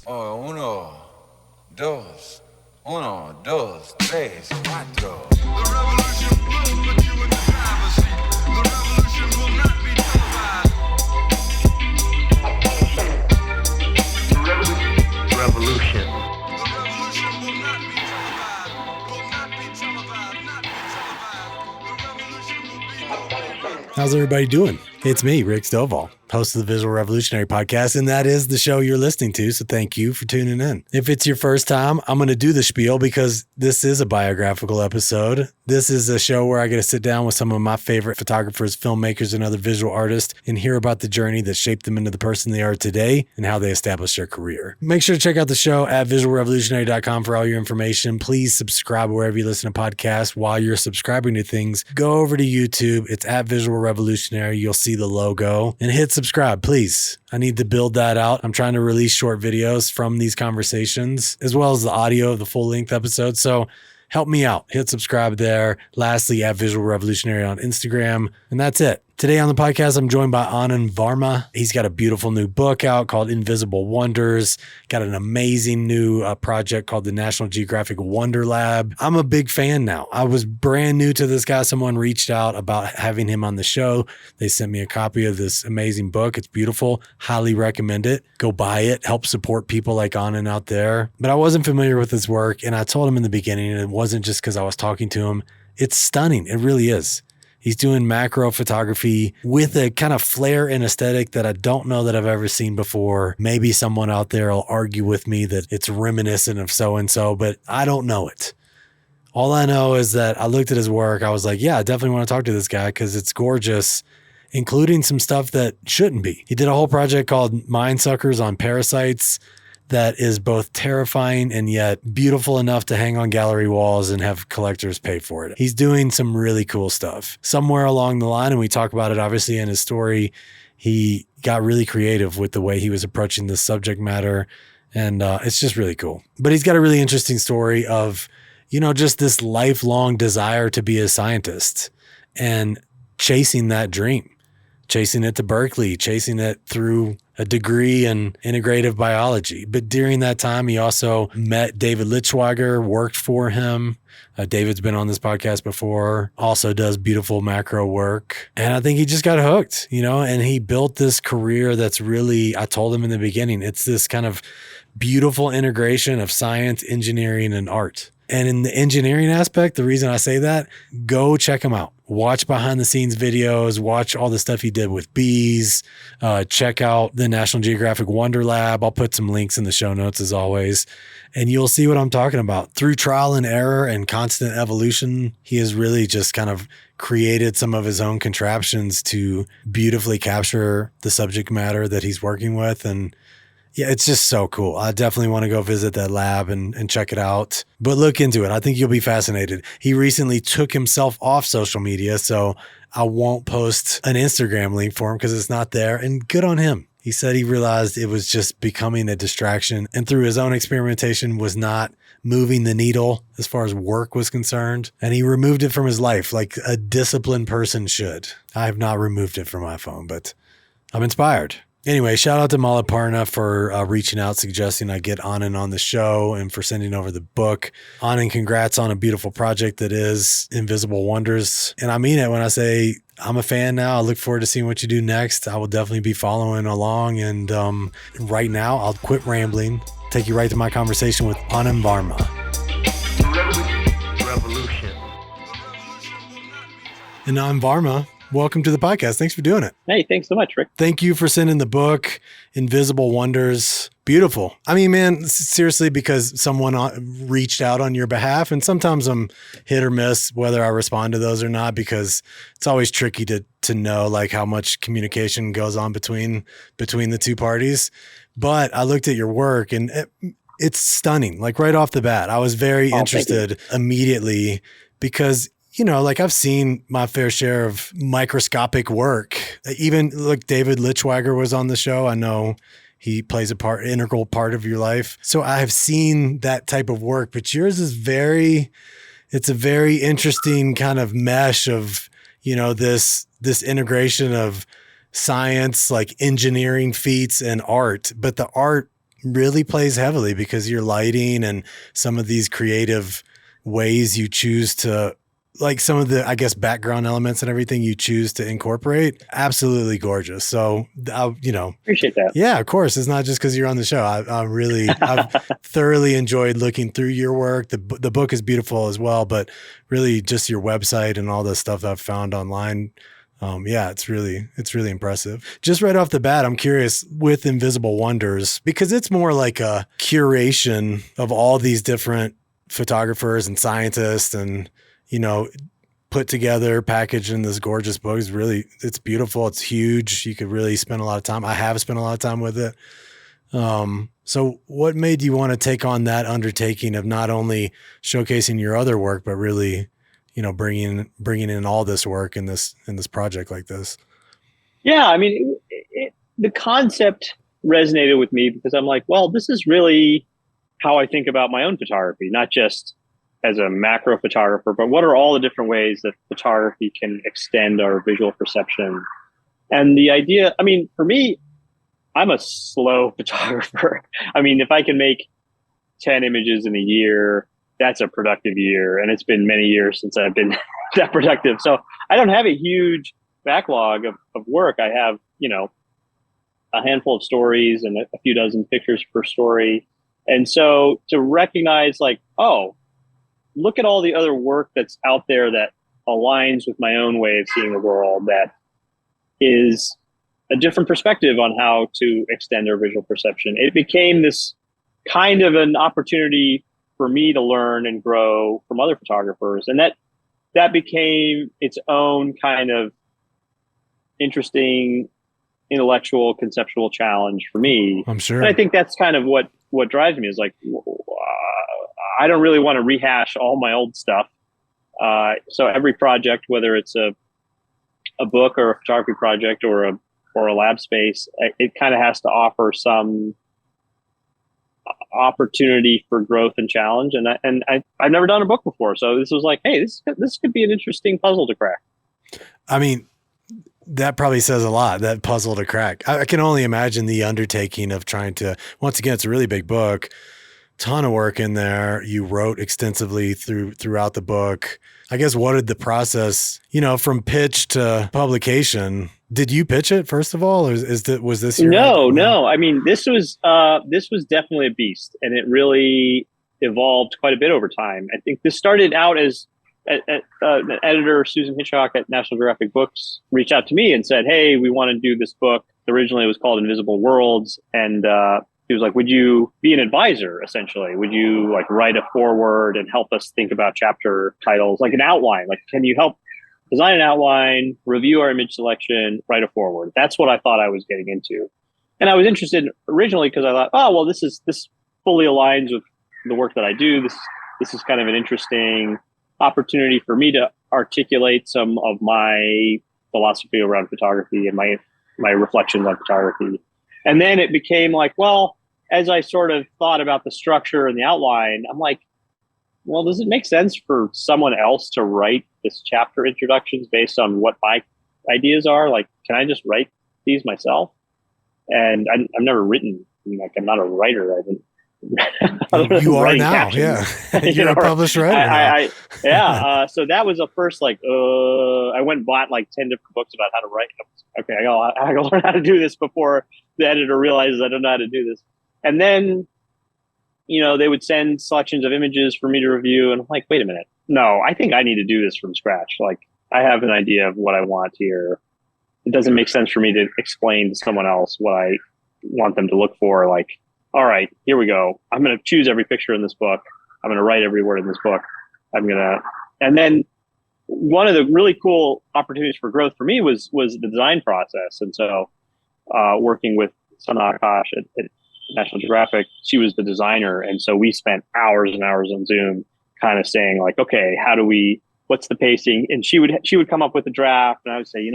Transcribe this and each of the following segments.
Oh, uno, dos, tres, cuatro. The revolution will put you in the driver's seat. The revolution will not be televised. Revolution. The revolution will not be televised. Will not be televised. Not be televised. The revolution will be. How's everybody doing? It's me, Rick Stovall, host of the Visual Revolutionary Podcast, and that is the show you're listening to, so thank you for tuning in. If it's your first time, I'm going to do the spiel because this is a biographical episode. This is a show where I get to sit down with some of my favorite photographers, filmmakers, and other visual artists and hear about the journey that shaped them into the person they are today and how they established their career. Make sure to check out the show at visualrevolutionary.com for all your information. Please subscribe wherever you listen to podcasts. While you're subscribing to things, go over to YouTube. It's at Visual Revolutionary. You'll see the logo and hit subscribe, please. I need to build that out. I'm trying to release short videos from these conversations as well as the audio of the full length episode. So help me out. Hit subscribe there. Lastly, at Visual Revolutionary on Instagram. And that's it. Today on the podcast, I'm joined by Anand Varma. He's got a beautiful new book out called Invisible Wonders. Got an amazing new project called the National Geographic Wonder Lab. I'm a big fan now. I was brand new to this guy. Someone reached out about having him on the show. They sent me a copy of this amazing book. It's beautiful. Highly recommend it. Go buy it. Help support people like Anand out there. But I wasn't familiar with his work, and I told him in the beginning, and it wasn't just because I was talking to him. It's stunning. It really is. He's doing macro photography with a kind of flair and aesthetic that I don't know that I've ever seen before. Maybe someone out there will argue with me that it's reminiscent of so-and-so, but I don't know it. All I know is that I looked at his work. I was like, yeah, I definitely want to talk to this guy because it's gorgeous, including some stuff that shouldn't be. He did a whole project called Mind Suckers on parasites that is both terrifying and yet beautiful enough to hang on gallery walls and have collectors pay for it. He's doing some really cool stuff. Somewhere along the line, and we talk about it obviously in his story, he got really creative with the way he was approaching the subject matter. And it's just really cool. But he's got a really interesting story of, just this lifelong desire to be a scientist and chasing that dream, chasing it to Berkeley, chasing it through a degree in integrative biology. But during that time, he also met David Lichtwager, worked for him. David's been on this podcast before, also does beautiful macro work. And I think he just got hooked, and he built this career that's really, I told him in the beginning, it's this kind of beautiful integration of science, engineering, and art. And in the engineering aspect, the reason I say that, go check him out. Watch behind the scenes videos, watch all the stuff he did with bees, check out the National Geographic Wonder Lab. I'll put some links in the show notes as always, and you'll see what I'm talking about. Through trial and error and constant evolution, he has really just kind of created some of his own contraptions to beautifully capture the subject matter that he's working with. And yeah, it's just so cool. I definitely want to go visit that lab and check it out. But look into it. I think you'll be fascinated. He recently took himself off social media, so I won't post an Instagram link for him because it's not there. And good on him. He said he realized it was just becoming a distraction and through his own experimentation was not moving the needle as far as work was concerned. And he removed it from his life like a disciplined person should. I have not removed it from my phone, but I'm inspired. Anyway, shout out to Malaparna for reaching out, suggesting I get Anand on the show and for sending over the book. Anand, congrats on a beautiful project that is Invisible Wonders. And I mean it when I say I'm a fan now. I look forward to seeing what you do next. I will definitely be following along. And right now, I'll quit rambling, take you right to my conversation with Anand Varma. Revolution. And Anand Varma, welcome to the podcast. Thanks for doing it. Hey, thanks so much, Rick. Thank you for sending the book, Invisible Wonders. Beautiful. I mean, man, seriously, because someone reached out on your behalf, and sometimes I'm hit or miss whether I respond to those or not, because it's always tricky to know like how much communication goes on between the two parties. But I looked at your work and it's stunning. Like right off the bat, I was very interested immediately because like I've seen my fair share of microscopic work. Even like David Lichtwager was on the show. I know he plays integral part of your life. So I have seen that type of work, but yours is it's a very interesting kind of mesh of, this integration of science, like engineering feats and art, but the art really plays heavily because your lighting and some of these creative ways you choose to, like some of the, I guess, background elements and everything you choose to incorporate, absolutely gorgeous. So, Appreciate that. yeah, of course. It's not just because you're on the show. I've thoroughly enjoyed looking through your work. The book is beautiful as well, but really just your website and all the stuff I've found online. Yeah, it's really impressive. Just right off the bat, I'm curious with Invisible Wonders, because it's more like a curation of all these different photographers and scientists and, put together, packaged in this gorgeous book. It's beautiful. It's huge. You could really spend a lot of time. I have spent a lot of time with it. So what made you want to take on that undertaking of not only showcasing your other work, but really, bringing in all this work in this project like this? Yeah. I mean, the concept resonated with me because I'm like, well, this is really how I think about my own photography, not just as a macro photographer, but what are all the different ways that photography can extend our visual perception? And the idea, I mean, for me, I'm a slow photographer. I mean, if I can make 10 images in a year, that's a productive year. And it's been many years since I've been that productive. So I don't have a huge backlog of work. I have, a handful of stories and a few dozen pictures per story. And so to recognize like, oh, look at all the other work that's out there that aligns with my own way of seeing the world, that is a different perspective on how to extend our visual perception. It became this kind of an opportunity for me to learn and grow from other photographers. And that became its own kind of interesting intellectual conceptual challenge for me. I'm sure. And I think that's kind of what drives me, is like, I don't really want to rehash all my old stuff. So every project, whether it's a book or a photography project or a lab space, it kind of has to offer some opportunity for growth and challenge. And I've never done a book before, so this was like, hey, this could be an interesting puzzle to crack. I mean, that probably says a lot, that puzzle to crack. I can only imagine the undertaking of trying to, once again, it's a really big book. Ton of work in there. You wrote extensively throughout the book. I guess, what did the process, from pitch to publication? Did you pitch it first of all, or was this your idea? No. I mean, this was definitely a beast, and it really evolved quite a bit over time. I think this started out as an editor, Susan Hitchcock at National Geographic Books, reached out to me and said, "Hey, we want to do this book." Originally, it was called Invisible Worlds, and he was like, would you be an advisor, essentially? Would you like write a foreword and help us think about chapter titles, like an outline? Like, can you help design an outline, review our image selection, write a foreword? That's what I thought I was getting into. And I was interested originally because I thought, oh, well, this fully aligns with the work that I do. This is kind of an interesting opportunity for me to articulate some of my philosophy around photography and my reflections on photography. And then it became like, well, as I sort of thought about the structure and the outline, I'm like, well, does it make sense for someone else to write this chapter introductions based on what my ideas are? Like, can I just write these myself? And I've never written, like, I'm not a writer. I haven't. You are now, captions. Yeah. You're a published writer. So that was a first, like, I went and bought like 10 different books about how to write. Okay, I gotta learn how to do this before the editor realizes I don't know how to do this. And then, they would send selections of images for me to review. And I'm like, wait a minute. No, I think I need to do this from scratch. Like, I have an idea of what I want here. It doesn't make sense for me to explain to someone else what I want them to look for. Like, all right, here we go. I'm going to choose every picture in this book. I'm going to write every word in this book. And then one of the really cool opportunities for growth for me was the design process. And so, working with Sana Akash at National Geographic, she was the designer. And so we spent hours and hours on Zoom kind of saying like, okay, what's the pacing? And she would come up with a draft, and I would say,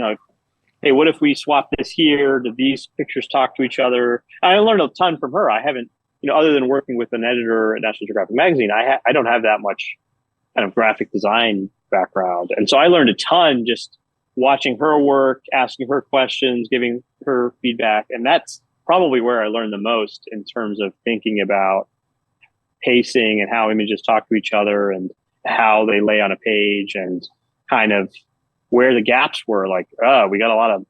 hey, what if we swap this here? Do these pictures talk to each other? I learned a ton from her. I haven't, other than working with an editor at National Geographic magazine, I don't have that much kind of graphic design background. And so I learned a ton just watching her work, asking her questions, giving her feedback. And probably where I learned the most in terms of thinking about pacing and how images talk to each other and how they lay on a page and kind of where the gaps were. Like, oh, we got a lot of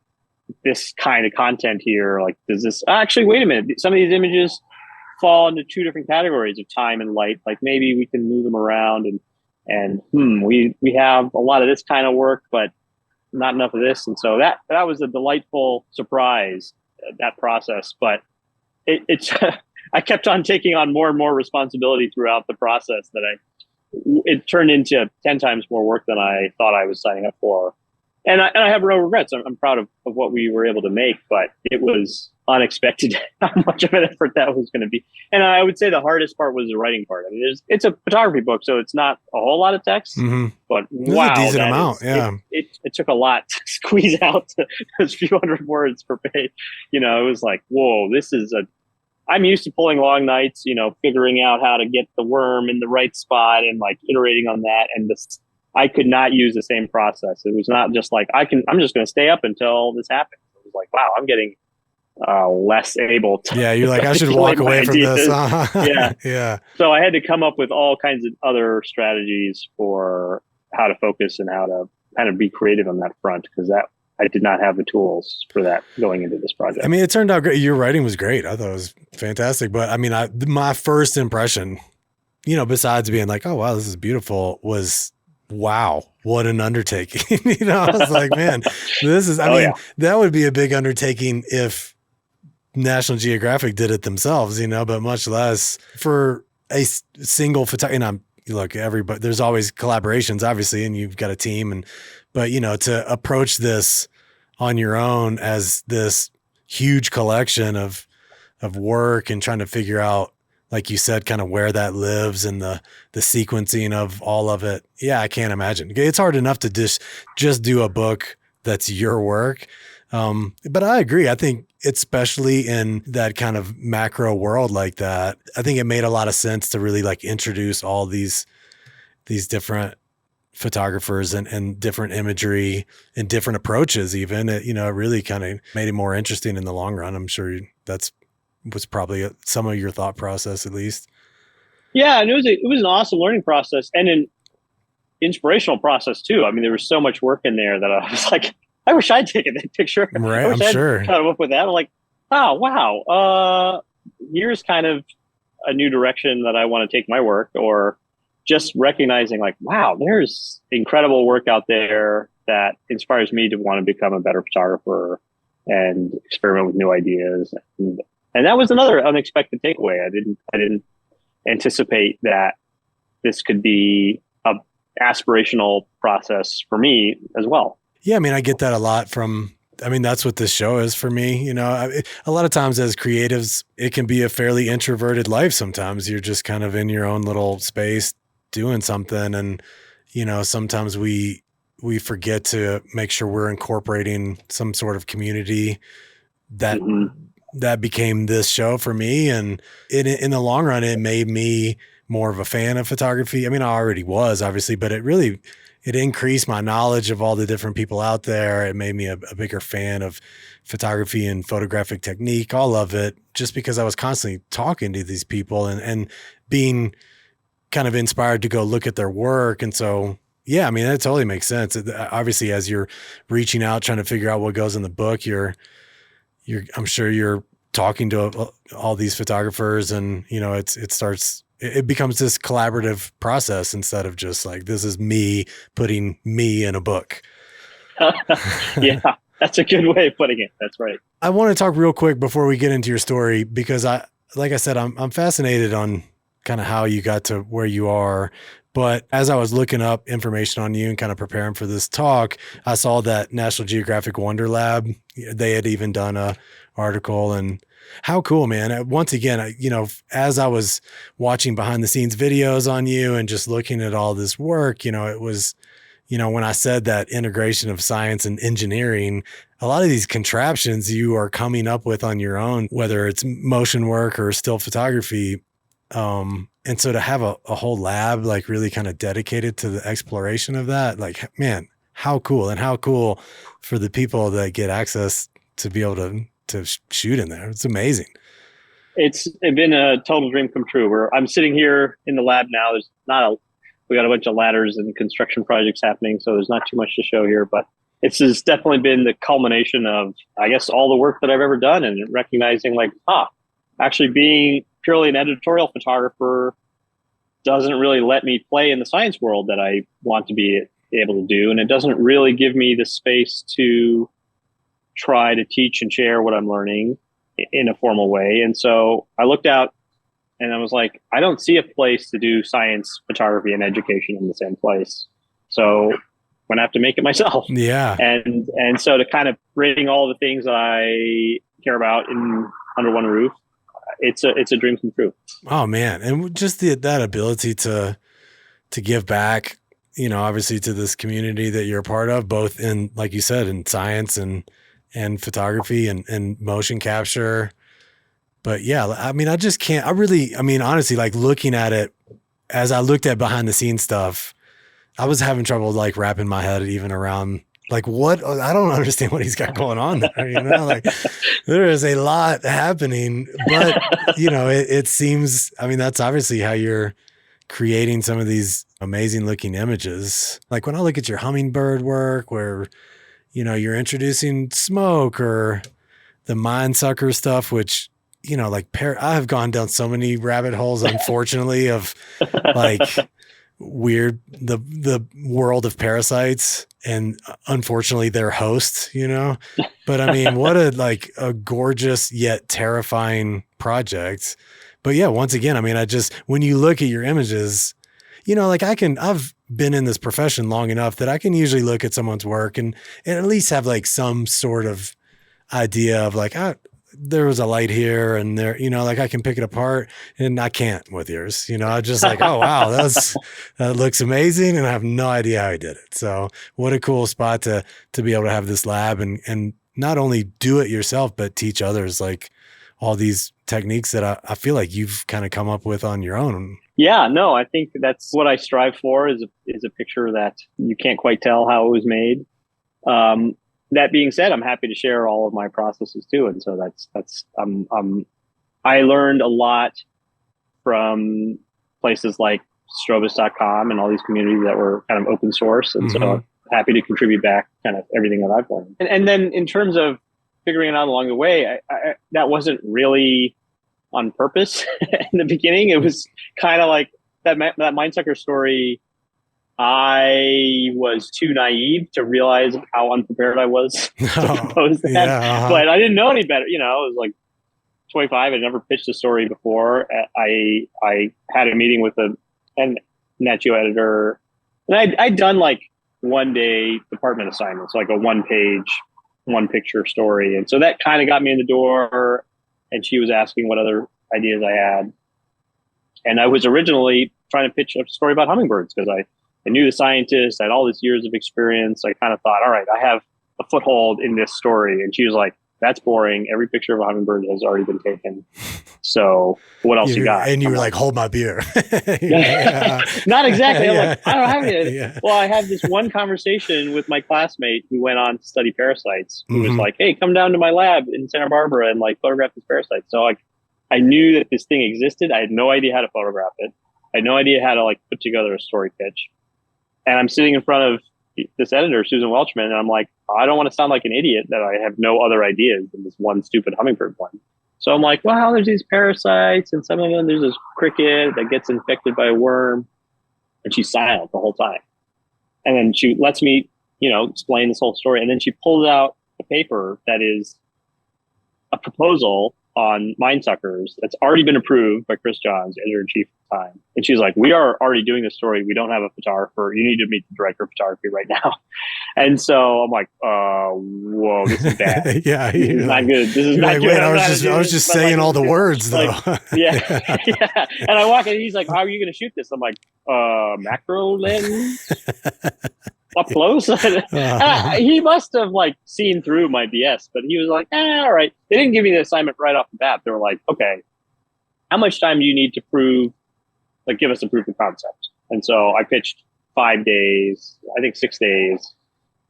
this kind of content here. Like, does this actually, wait a minute, some of these images fall into two different categories of time and light. Like maybe we can move them around and we have a lot of this kind of work, but not enough of this. And so that was a delightful surprise, that process. But it's I kept on taking on more and more responsibility throughout the process that it turned into 10 times more work than I thought I was signing up for. And I have no regrets. I'm proud of what we were able to make, but it was unexpected how much of an effort that was going to be. And I would say the hardest part was the writing part. I mean, it's a photography book, so it's not a whole lot of text, but wow, a decent amount. It took a lot to squeeze out those few hundred words per page. You know, it was like, whoa, I'm used to pulling long nights, you know, figuring out how to get the worm in the right spot and like iterating on that. And I could not use the same process. It was not just like, I'm just going to stay up until this happens. It was like, wow, I'm getting less able to. Yeah. You're like, I should walk away from this. Yeah. Yeah. So I had to come up with all kinds of other strategies for how to focus and how to kind of be creative on that front. Because I did not have the tools for that going into this project. I mean, it turned out great. Your writing was great. I thought it was fantastic. But I mean, my first impression, you know, besides being like, oh, wow, this is beautiful, was, wow, what an undertaking. You know, I was like, man, this is, that would be a big undertaking if National Geographic did it themselves, you know, but much less for a single photographer. And look, everybody, there's always collaborations, obviously, and you've got a team, but you know, to approach this on your own as this huge collection of work and trying to figure out, like you said, kind of where that lives and the sequencing of all of it. Yeah, I can't imagine. It's hard enough to just do a book that's your work. But I agree. I think especially in that kind of macro world like that, I think it made a lot of sense to really like introduce all these different photographers and different imagery and different approaches even. It really kind of made it more interesting in the long run. I'm sure that's was probably some of your thought process, at least. Yeah, and it was an awesome learning process and an inspirational process too. I mean, there was so much work in there that I was like, I wish I'd taken that picture. Right, I'm sure. Come up with that. I'm like, oh wow, here's kind of a new direction that I want to take my work, or just recognizing like, wow, there's incredible work out there that inspires me to want to become a better photographer and experiment with new ideas. And that was another unexpected takeaway. I didn't anticipate that this could be a aspirational process for me as well. Yeah. I mean, I get that a lot that's what this show is for me. You know, a lot of times as creatives, it can be a fairly introverted life. Sometimes you're just kind of in your own little space doing something. And, you know, sometimes we forget to make sure we're incorporating some sort of community that became this show for me. And in the long run, it made me more of a fan of photography. I mean, I already was, obviously, but it increased my knowledge of all the different people out there. It made me a bigger fan of photography and photographic technique, all of it, just because I was constantly talking to these people and being kind of inspired to go look at their work. And so, yeah, I mean, that totally makes sense. Obviously, as you're reaching out, trying to figure out what goes in the book, I'm sure you're talking to all these photographers, and, you know, it becomes this collaborative process instead of just like, this is me putting me in a book. Yeah, that's a good way of putting it. That's right. I want to talk real quick before we get into your story, because like I said, I'm fascinated on kind of how you got to where you are. But as I was looking up information on you and kind of preparing for this talk, I saw that National Geographic Wonder Lab, they had even done a article. And how cool, man. Once again, as I was watching behind the scenes videos on you and just looking at all this work, it was, when I said that integration of science and engineering, a lot of these contraptions you are coming up with on your own, whether it's motion work or still photography. And so to have a whole lab, like really kind of dedicated to the exploration of that, like, man, how cool. And how cool for the people that get access to be able to to shoot in there. It's amazing. It's been a total dream come true. Where I'm sitting here in the lab now. We got a bunch of ladders and construction projects happening, so there's not too much to show here. But it's just definitely been the culmination of, I guess, all the work that I've ever done, and recognizing like, actually being purely an editorial photographer doesn't really let me play in the science world that I want to be able to do, and it doesn't really give me the space to try to teach and share what I'm learning in a formal way. And so I looked out and I was like, I don't see a place to do science, photography, and education in the same place. So I'm gonna have to make it myself. Yeah. And so to kind of bring all the things I care about in under one roof, it's a dream come true. Oh man. And just that ability to give back, you know, obviously to this community that you're a part of, both in, like you said, in science and photography and motion capture. But yeah, I mean, honestly, like looking at it, as I looked at behind the scenes stuff, I was having trouble like wrapping my head even around like what, I don't understand what he's got going on there. You know, like there is a lot happening, but you know, it seems, I mean, that's obviously how you're creating some of these amazing looking images. Like when I look at your hummingbird work where, you know, you're introducing smoke, or the mind sucker stuff, which, you know, like I have gone down so many rabbit holes, unfortunately, of like weird, the world of parasites and unfortunately their hosts, you know, but I mean, what a gorgeous yet terrifying project. But yeah, once again, I mean, when you look at your images, you know, like I've been in this profession long enough that I can usually look at someone's work and at least have like some sort of idea of like, there was a light here and there, you know, like I can pick it apart, and I can't with yours, you know, I just like, oh, wow, that looks amazing. And I have no idea how he did it. So what a cool spot to be able to have this lab and not only do it yourself, but teach others like all these techniques that I feel like you've kind of come up with on your own. Yeah, no, I think that's what I strive for is a picture that you can't quite tell how it was made. That being said, I'm happy to share all of my processes too. And so I learned a lot from places like strobus.com and all these communities that were kind of open source. And so I'm happy to contribute back kind of everything that I've learned. And then in terms of figuring it out along the way, I that wasn't really on purpose in the beginning. It was kind of like that Mindsucker story. I was too naive to realize how unprepared I was to propose that. Yeah, but I didn't know any better. You know, I was like 25. I'd never pitched a story before. I had a meeting with a Nat Geo editor, and I'd done like one day department assignments, like a 1-page, 1-picture story. And so that kind of got me in the door, and she was asking what other ideas I had. And I was originally trying to pitch a story about hummingbirds because I knew the scientist, I had all these years of experience. I kind of thought, all right, I have a foothold in this story. And she was like, that's boring. Every picture of a hummingbird has already been taken. So what else you got? And you were like, hold my beer. Not exactly. I'm like, I don't have any. Yeah. Well, I had this one conversation with my classmate who went on to study parasites, who was like, hey, come down to my lab in Santa Barbara and like photograph these parasites. So like, I knew that this thing existed. I had no idea how to photograph it. I had no idea how to like put together a story pitch. And I'm sitting in front of this editor, Susan Welchman, and I'm like, I don't want to sound like an idiot that I have no other ideas than this one stupid hummingbird one. So I'm like, well, there's these parasites, and some of them, there's this cricket that gets infected by a worm. And she's silent the whole time. And then she lets me, explain this whole story. And then she pulls out a paper that is a proposal on Mindsuckers that's already been approved by Chris Johns, editor-in-chief at the time. And she's like, we are already doing this story. We don't have a photographer. You need to meet the director of photography right now. And so I'm like, whoa, this is bad. Yeah. This is not good. This is not good. Wait, I was just saying all the words though. Yeah. And I walk in and he's like, how are you going to shoot this? I'm like, macro lens? Up close. He must have like seen through my BS, but he was like, all right. They didn't give me the assignment right off the bat. They were like, okay, how much time do you need to give us a proof of concept? And so I pitched 5 days, I think 6 days,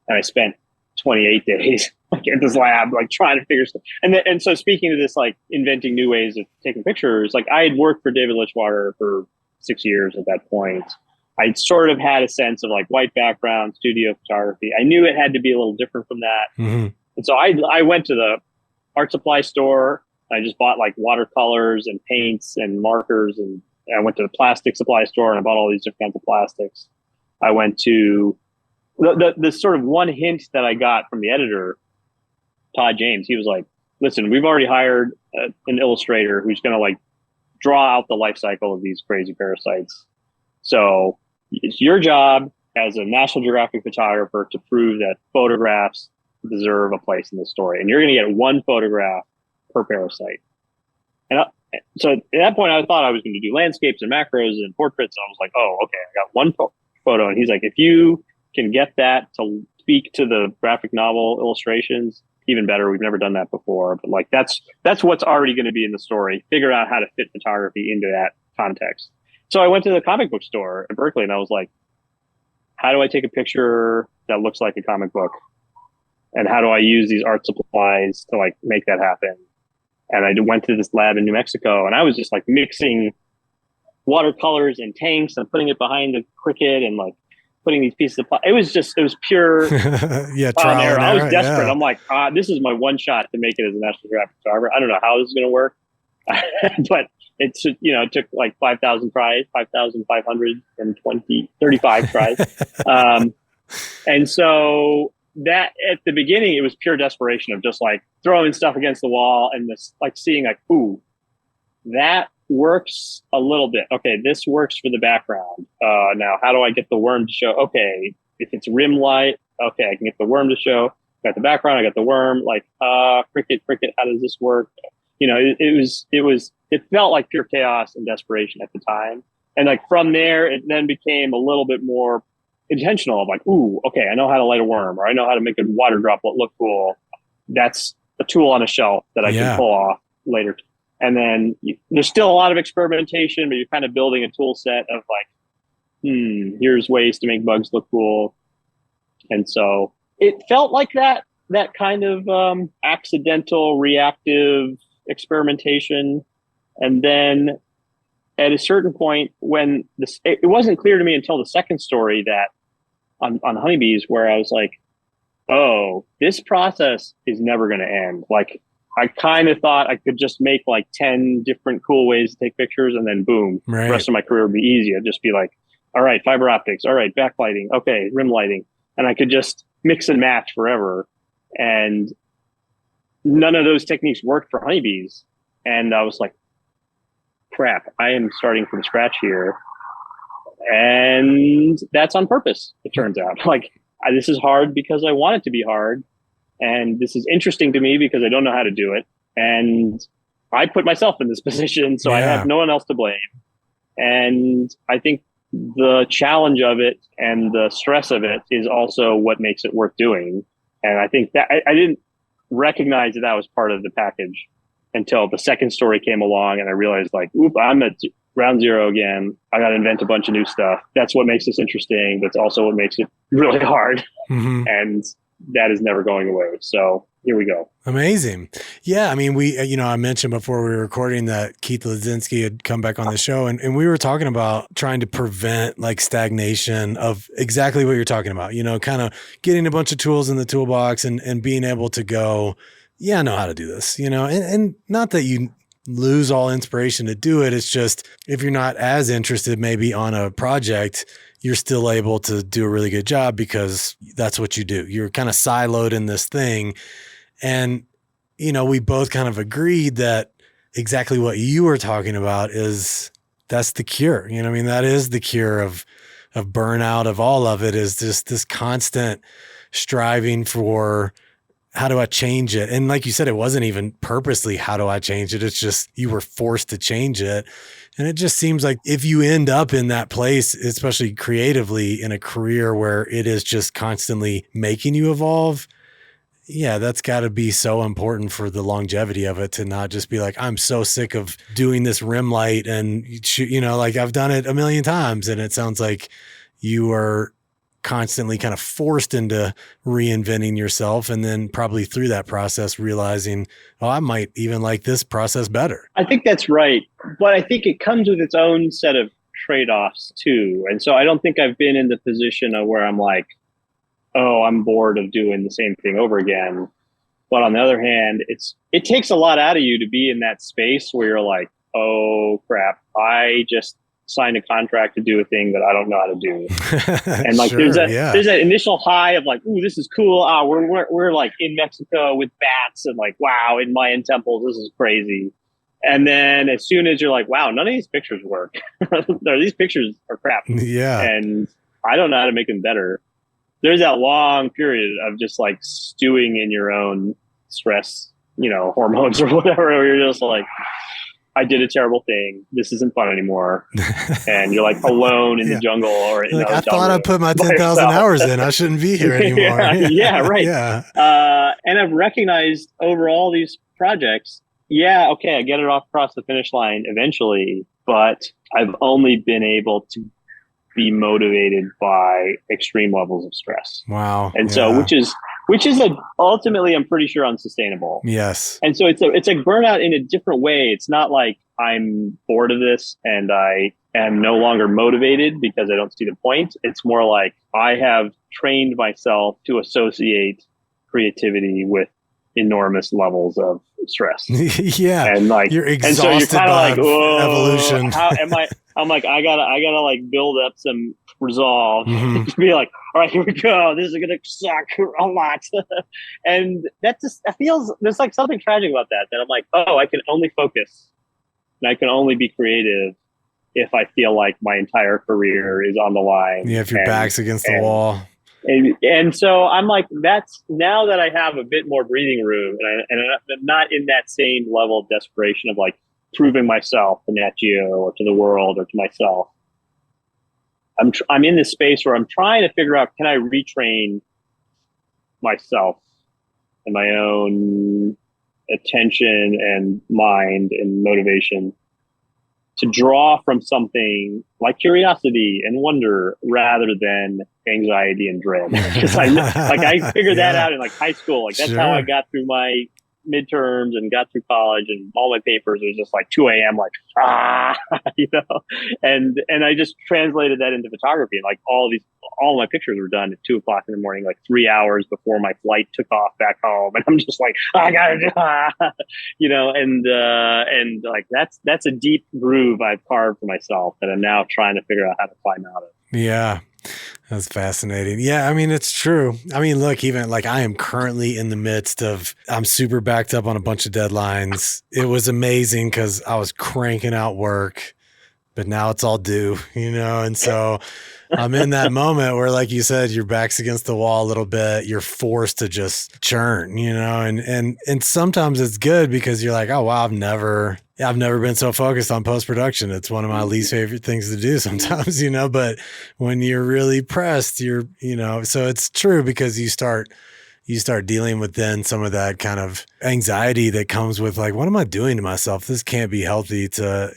and I spent 28 days like at this lab, like trying to figure stuff. And so speaking to this, like inventing new ways of taking pictures, like I had worked for David Lichwater for 6 years at that point. I sort of had a sense of like white background, studio photography. I knew it had to be a little different from that. Mm-hmm. And so I went to the art supply store. I just bought like watercolors and paints and markers. And I went to the plastic supply store and I bought all these different kinds of plastics. I went to the sort of one hint that I got from the editor, Todd James. He was like, listen, we've already hired an illustrator who's going to like draw out the life cycle of these crazy parasites. So it's your job as a National Geographic photographer to prove that photographs deserve a place in the story. And you're going to get one photograph per parasite. And so at that point, I thought I was going to do landscapes and macros and portraits. And I was like, oh, okay, I got one photo. And he's like, if you can get that to speak to the graphic novel illustrations, even better. We've never done that before. But like that's what's already going to be in the story. Figure out how to fit photography into that context. So I went to the comic book store in Berkeley and I was like, how do I take a picture that looks like a comic book? And how do I use these art supplies to like make that happen? And I went to this lab in New Mexico and I was just like mixing watercolors and tanks and putting it behind the Cricut and like putting these pieces of it was pure yeah, trial and error. I was desperate. Yeah. I'm like, this is my one shot to make it as a National Geographic photographer. I don't know how this is going to work, but it took like 5,000 tries, 5,535 tries. And so that at the beginning, it was pure desperation of just like throwing stuff against the wall and this like seeing like, ooh, that works a little bit. Okay, this works for the background. Now, how do I get the worm to show? Okay, if it's rim light, okay, I can get the worm to show. I got the background, I got the worm. Like, Cricut, how does this work? You know, it felt like pure chaos and desperation at the time. And like from there, it then became a little bit more intentional of like, ooh, okay, I know how to light a worm, or I know how to make a water droplet look cool. That's a tool on a shelf that I can pull off later. And then there's still a lot of experimentation, but you're kind of building a tool set of like, here's ways to make bugs look cool. And so it felt like that kind of accidental, reactive experimentation. And then at a certain point when it wasn't clear to me until the second story that on honeybees, where I was like, oh, this process is never going to end. Like, I kind of thought I could just make like 10 different cool ways to take pictures and then boom, right. The rest of my career would be easy. I'd just be like, all right, fiber optics. All right, backlighting. Okay, rim lighting. And I could just mix and match forever. And none of those techniques worked for honeybees. And I was like, crap, I am starting from scratch here. And that's on purpose, it turns out. Like, this is hard because I want it to be hard. And this is interesting to me because I don't know how to do it. And I put myself in this position, so I have no one else to blame. And I think the challenge of it and the stress of it is also what makes it worth doing. And I think that I didn't recognize that was part of the package until the second story came along and I realized like, oop, I'm at ground zero again. I got to invent a bunch of new stuff. That's what makes this interesting. That's also what makes it really hard. Mm-hmm. And that is never going away. So here we go. Amazing. Yeah. I mean, I mentioned before we were recording that Keith Ledzinski had come back on the show and we were talking about trying to prevent like stagnation of exactly what you're talking about, kind of getting a bunch of tools in the toolbox and being able to go, I know how to do this, and not that you lose all inspiration to do it. It's just, if you're not as interested maybe on a project, you're still able to do a really good job because that's what you do. You're kind of siloed in this thing. And, we both kind of agreed that exactly what you were talking about that's the cure. That is the cure of burnout, of all of it, is just this constant striving for, how do I change it? And like you said, it wasn't even purposely, how do I change it? It's just, you were forced to change it. And it just seems like if you end up in that place, especially creatively in a career where it is just constantly making you evolve, that's got to be so important for the longevity of it, to not just be like, I'm so sick of doing this rim light and, like I've done it a million times. And it sounds like you are constantly kind of forced into reinventing yourself. And then probably through that process, realizing, oh, I might even like this process better. I think that's right. But I think it comes with its own set of trade-offs too. And so I don't think I've been in the position of where I'm like, oh, I'm bored of doing the same thing over again. But on the other hand, it takes a lot out of you to be in that space where you're like, oh crap, I just signed a contract to do a thing that I don't know how to do. And like, Sure, there's that initial high of like, ooh, this is cool. We're like in Mexico with bats and like, wow, in Mayan temples, this is crazy. And then as soon as you're like, wow, none of these pictures work. These pictures are crap. Yeah. And I don't know how to make them better. There's that long period of just like stewing in your own stress, hormones or whatever, where you're just like, I did a terrible thing. This isn't fun anymore. And you're like alone in the jungle or in I thought I put my 10,000 hours in. I shouldn't be here anymore. Right. Yeah. And I've recognized over all these projects, okay, I get it across the finish line eventually, but I've only been able to be motivated by extreme levels of stress. Wow. And so, which is ultimately, I'm pretty sure, unsustainable. Yes. And so it's a burnout in a different way. It's not like I'm bored of this and I am no longer motivated because I don't see the point. It's more like I have trained myself to associate creativity with enormous levels of stress. Yeah. And like, you're exhausted and so you're kind of like, whoa, evolution. How am I? I'm like, I gotta like build up some resolve to be like, all right, here we go. This is gonna suck a lot. And that feels, there's like something tragic about that I'm like, oh, I can only focus and I can only be creative if I feel like my entire career is on the line. Yeah, if your back's against the wall. And so I'm like, that's now that I have a bit more breathing room and I'm not in that same level of desperation of like proving myself to Nat Geo or to the world or to myself. I'm in this space where I'm trying to figure out, can I retrain myself and my own attention and mind and motivation to draw from something like curiosity and wonder rather than anxiety and dread. Because I figured that out in like high school. Like that's how I got through my midterms and got through college, and all my papers was just like 2 a.m. like and I just translated that into photography, and like all my pictures were done at 2:00 in the morning, like 3 hours before my flight took off back home, and I'm just like, I gotta do and like that's a deep groove I've carved for myself that I'm now trying to figure out how to climb out of. Yeah. That's fascinating. Yeah, I mean, it's true. I mean, look, even like I am currently in the midst of, I'm super backed up on a bunch of deadlines. It was amazing because I was cranking out work, but now it's all due, and so I'm in that moment where, like you said, your back's against the wall a little bit. You're forced to just churn, and sometimes it's good because you're like, oh, wow, I've never been so focused on post-production. It's one of my least favorite things to do sometimes, but when you're really pressed, so it's true because you start dealing with then some of that kind of anxiety that comes with like, what am I doing to myself? This can't be healthy to,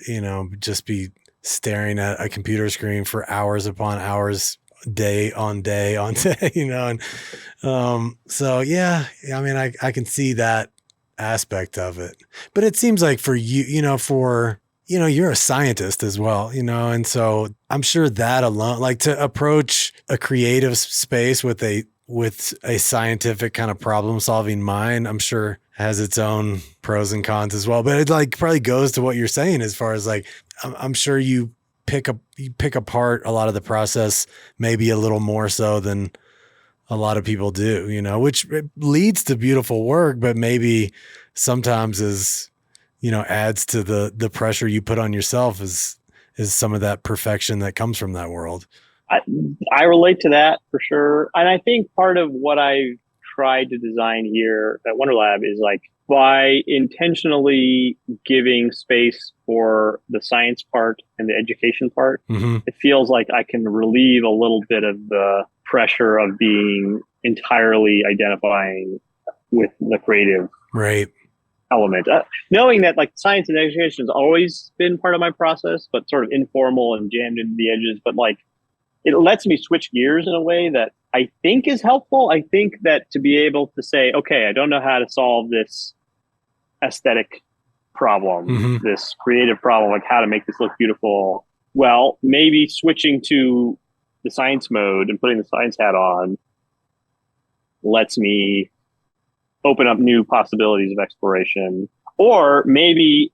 just be staring at a computer screen for hours upon hours, day on day on day, and so, yeah, I mean, I can see that aspect of it, but it seems like for you, you're a scientist as well, and so I'm sure that alone, like to approach a creative space with a scientific kind of problem solving mind, I'm sure has its own pros and cons as well. But it like probably goes to what you're saying as far as like, I'm sure you pick apart a lot of the process, maybe a little more so than a lot of people do, which leads to beautiful work, but maybe sometimes is, adds to the pressure you put on yourself is some of that perfection that comes from that world. I relate to that for sure. And I think part of what I tried to design here at Wonder Lab is like, by intentionally giving space for the science part and the education part, it feels like I can relieve a little bit of the pressure of being entirely identifying with the creative element. Knowing that like science and education has always been part of my process, but sort of informal and jammed into the edges. But like it lets me switch gears in a way that I think is helpful. I think that to be able to say, okay, I don't know how to solve this aesthetic problem, this creative problem, like how to make this look beautiful. Well, maybe switching to the science mode and putting the science hat on lets me open up new possibilities of exploration. Or maybe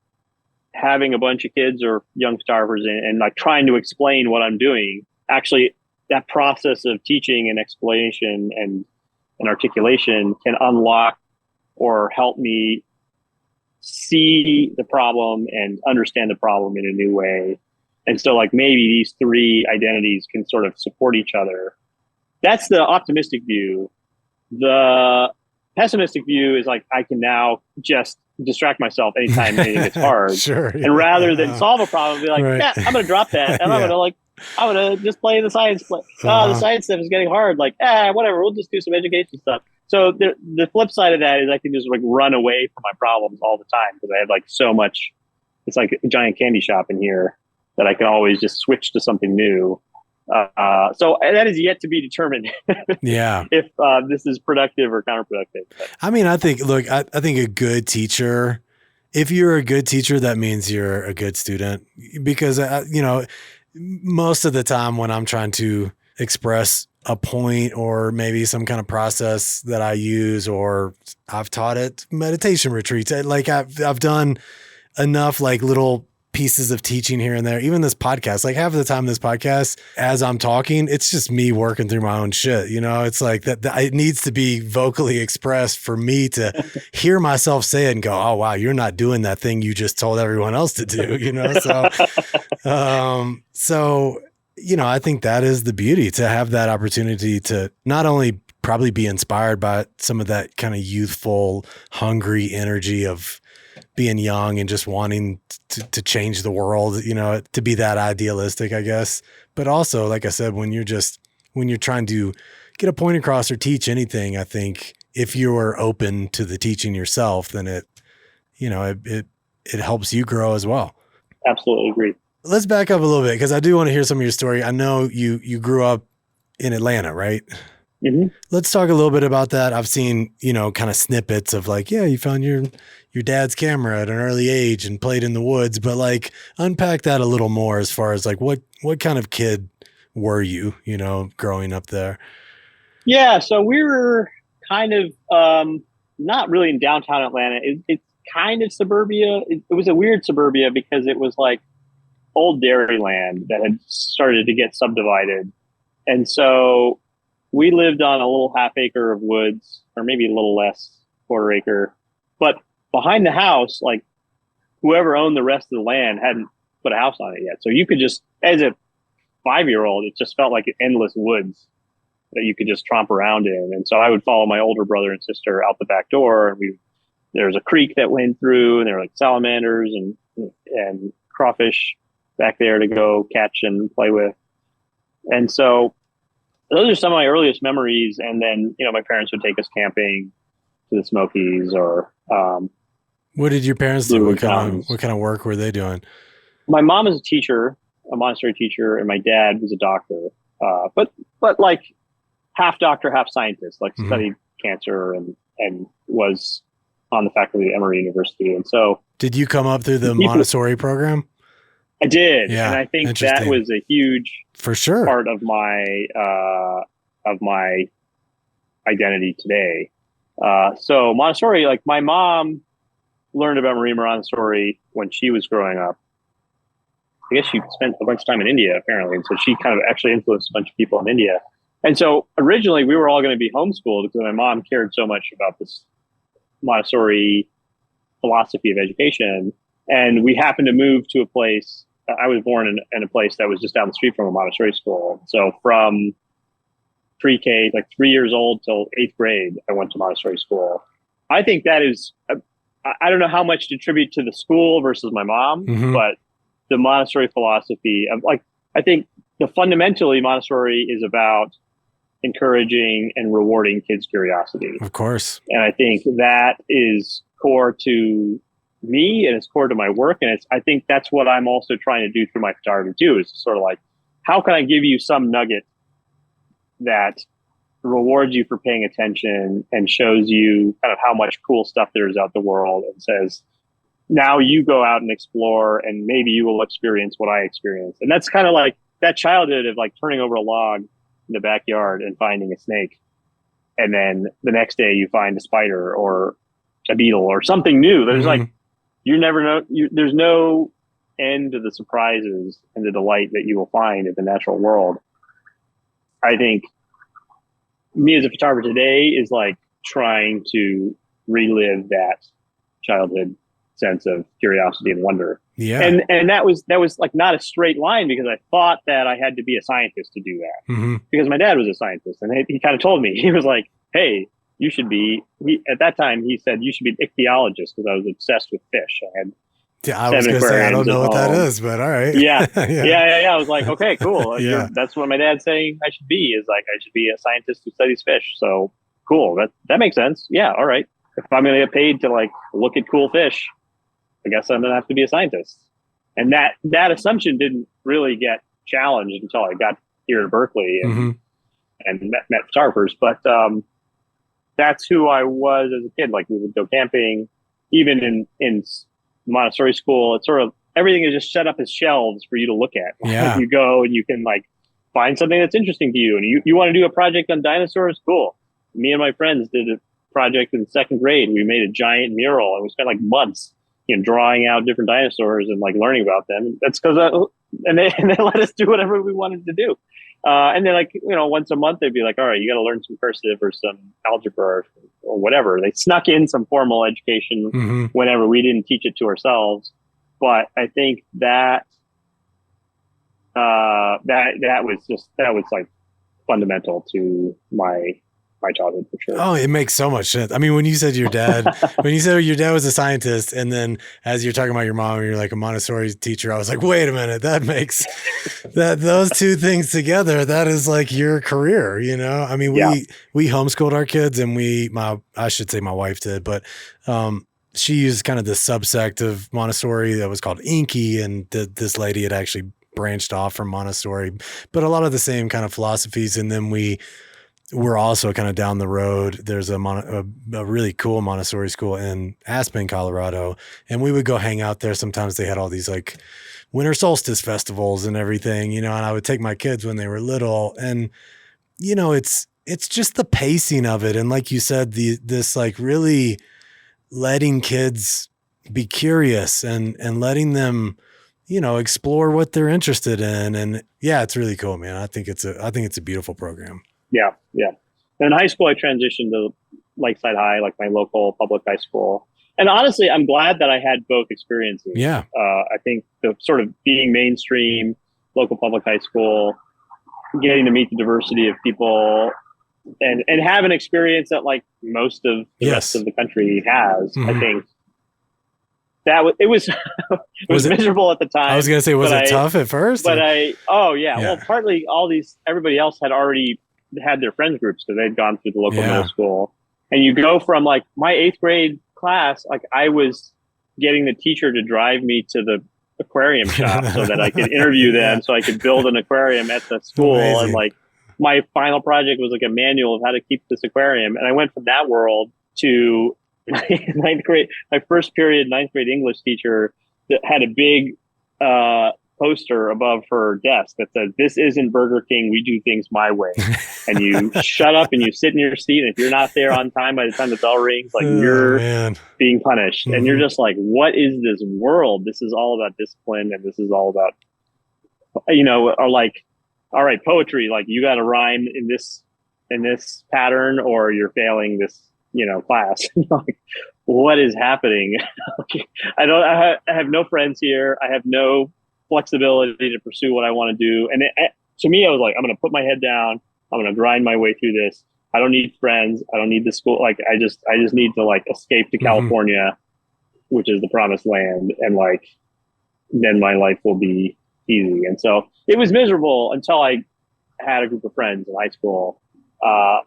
having a bunch of kids or young photographers and like trying to explain what I'm doing, actually that process of teaching and explanation and articulation can unlock or help me see the problem and understand the problem in a new way. And so like maybe these three identities can sort of support each other. That's the optimistic view. The pessimistic view is like, I can now just distract myself anytime anything gets hard. Sure, yeah. And rather than solve a problem, be like, Right. yeah, I'm going to drop that. And I'm going to just play the science. The science stuff is getting hard. Like, whatever, we'll just do some education stuff. So the flip side of that is I can just like run away from my problems all the time because I have like so much. It's like a giant candy shop in here that I can always just switch to something new. So that is yet to be determined. Yeah. If this is productive or counterproductive. I mean, I think a good teacher, if you're a good teacher, that means you're a good student because, most of the time when I'm trying to express a point or maybe some kind of process that I use, or I've taught at meditation retreats, like I've done enough like little pieces of teaching here and there. Even this podcast, like half of the time this podcast, as I'm talking, it's just me working through my own shit. It's like that it needs to be vocally expressed for me to hear myself say it and go, oh, wow, you're not doing that thing you just told everyone else to do, So, I think that is the beauty, to have that opportunity to not only probably be inspired by some of that kind of youthful, hungry energy of being young and just wanting to change the world, to be that idealistic, I guess. But also, like I said, when you're trying to get a point across or teach anything, I think if you're open to the teaching yourself, then it helps you grow as well. Absolutely agree. Let's back up a little bit because I do want to hear some of your story. I know you grew up in Atlanta, right? Mm-hmm. Let's talk a little bit about that. I've seen, kind of snippets of like, yeah, you found your dad's camera at an early age and played in the woods, but like unpack that a little more as far as like what kind of kid were you, growing up there? Yeah. So we were kind of not really in downtown Atlanta. It's kind of suburbia. It was a weird suburbia because it was like old dairy land that had started to get subdivided. And so we lived on a little half acre of woods, or maybe a little less, quarter acre. But behind the house, like whoever owned the rest of the land hadn't put a house on it yet. So you could just, as a 5-year-old, it just felt like endless woods that you could just tromp around in. And so I would follow my older brother and sister out the back door, and there was a creek that went through, and there were like salamanders and crawfish back there to go catch and play with. And so those are some of my earliest memories. And then, my parents would take us camping to the Smokies or, what did your parents do? What kind of work were they doing? My mom is a teacher, a Montessori teacher, and my dad was a doctor. But like half doctor, half scientist, like studied cancer and was on the faculty at Emory University. And so, did you come up through the Montessori program? I did. Yeah, and I think that was a huge for sure part of my identity today. So Montessori, like my mom learned about Marie Montessori when she was growing up. I guess she spent a bunch of time in India, apparently. And so she kind of actually influenced a bunch of people in India. And so originally we were all going to be homeschooled because my mom cared so much about this Montessori philosophy of education. And we happened to move to a place. I was born in a place that was just down the street from a Montessori school. So from pre-K, like 3 years old till 8th grade, I went to Montessori school. I think that is, I don't know how much to attribute to the school versus my mom, but the Montessori philosophy of like, I think fundamentally Montessori is about encouraging and rewarding kids' curiosity. Of course. And I think that is core to me and it's core to my work. And I think that's what I'm also trying to do through my photography too, is sort of like, how can I give you some nugget that rewards you for paying attention and shows you kind of how much cool stuff there is out the world, and says, now you go out and explore, and maybe you will experience what I experienced. And that's kind of like that childhood of like turning over a log in the backyard and finding a snake. And then the next day you find a spider or a beetle or something new. There's like, you never know. There's no end to the surprises and the delight that you will find in the natural world. I think me as a photographer today is like trying to relive that childhood sense of curiosity and wonder. Yeah. And that was like not a straight line, because I thought that I had to be a scientist to do that, because my dad was a scientist, and he kind of told me, he was like, hey, you should be, at that time he said, you should be an ichthyologist, because I was obsessed with fish. I was going to say, I don't know what that is, but all right. Yeah. I was like, okay, cool. Yeah. That's what my dad's saying I should be, is like, I should be a scientist who studies fish. So cool. That makes sense. Yeah. All right. If I'm going to get paid to like look at cool fish, I guess I'm going to have to be a scientist. And that assumption didn't really get challenged until I got here to Berkeley and met photographers. But that's who I was as a kid. Like, we would go camping, even in Montessori school. It's sort of, everything is just set up as shelves for you to look at. Yeah. You go and you can like find something that's interesting to you. And you want to do a project on dinosaurs? Cool. Me and my friends did a project in second grade. We made a giant mural, and we spent like months, drawing out different dinosaurs and like learning about them. That's because and they let us do whatever we wanted to do. And then, like, once a month they'd be like, all right, you got to learn some cursive or some algebra or whatever. They snuck in some formal education whenever we didn't teach it to ourselves. But I think that was like fundamental to my childhood, for sure. Oh, it makes so much sense. I mean, when you said your dad was a scientist, and then as you're talking about your mom, you're like a Montessori teacher, I was like, wait a minute, that makes those two things together, that is like your career, I mean, we homeschooled our kids, and I should say my wife did, but she used kind of the subsect of Montessori that was called Inky, and this lady had actually branched off from Montessori, but a lot of the same kind of philosophies. And then we're also kind of down the road. There's a really cool Montessori school in Aspen, Colorado. And we would go hang out there. Sometimes they had all these like winter solstice festivals and everything, and I would take my kids when they were little, and, it's just the pacing of it. And like you said, this like really letting kids be curious and letting them, explore what they're interested in. And yeah, it's really cool, man. I think it's a beautiful program. Yeah. And in high school, I transitioned to Lakeside High, like my local public high school. And honestly, I'm glad that I had both experiences. Yeah. I think the sort of being mainstream, local public high school, getting to meet the diversity of people, and have an experience that like most of the rest of the country has. I think it was miserable at the time. I was going to say, was it tough at first? But well, partly everybody else had already had their friends groups, because they'd gone through the local middle school. And you go from like my 8th grade class, like I was getting the teacher to drive me to the aquarium shop so that I could interview them, so I could build an aquarium at the school. Amazing. And like my final project was like a manual of how to keep this aquarium. And I went from that world to my first period 9th grade English teacher that had a big poster above her desk that said, "This isn't Burger King. We do things my way." And you shut up and you sit in your seat. And if you're not there on time by the time the bell rings, like you're being punished. And you're just like, what is this world? This is all about discipline. And this is all about, or like, all right, poetry, like you got to rhyme in this pattern or you're failing this, class. Like, what is happening? I have no friends here. I have no flexibility to pursue what I want to do. And to me, I was like, I'm going to put my head down. I'm going to grind my way through this. I don't need friends. I don't need the school. Like, I just need to like escape to California, which is the promised land. And like, then my life will be easy. And so it was miserable until I had a group of friends in high school.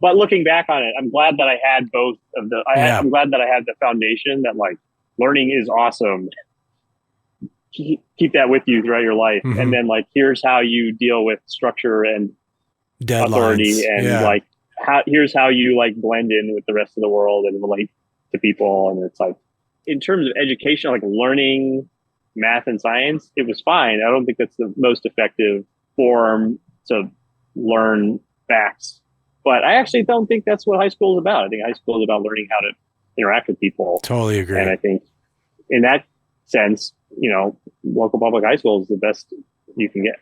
But looking back on it, I'm glad that I had both of the, I'm glad that I had the foundation that like learning is awesome. Keep that with you throughout your life. And then like, here's how you deal with structure and authority Deadlines. and Yeah. like here's how you like blend in with the rest of the world and relate to people. And it's like, in terms of education, like learning math and science, it was fine. I don't think that's the most effective form to learn facts. But I actually don't think that's what high school is about. I think high school is about learning how to interact with people. Totally agree. And I think in that sense, local public high school is the best you can get,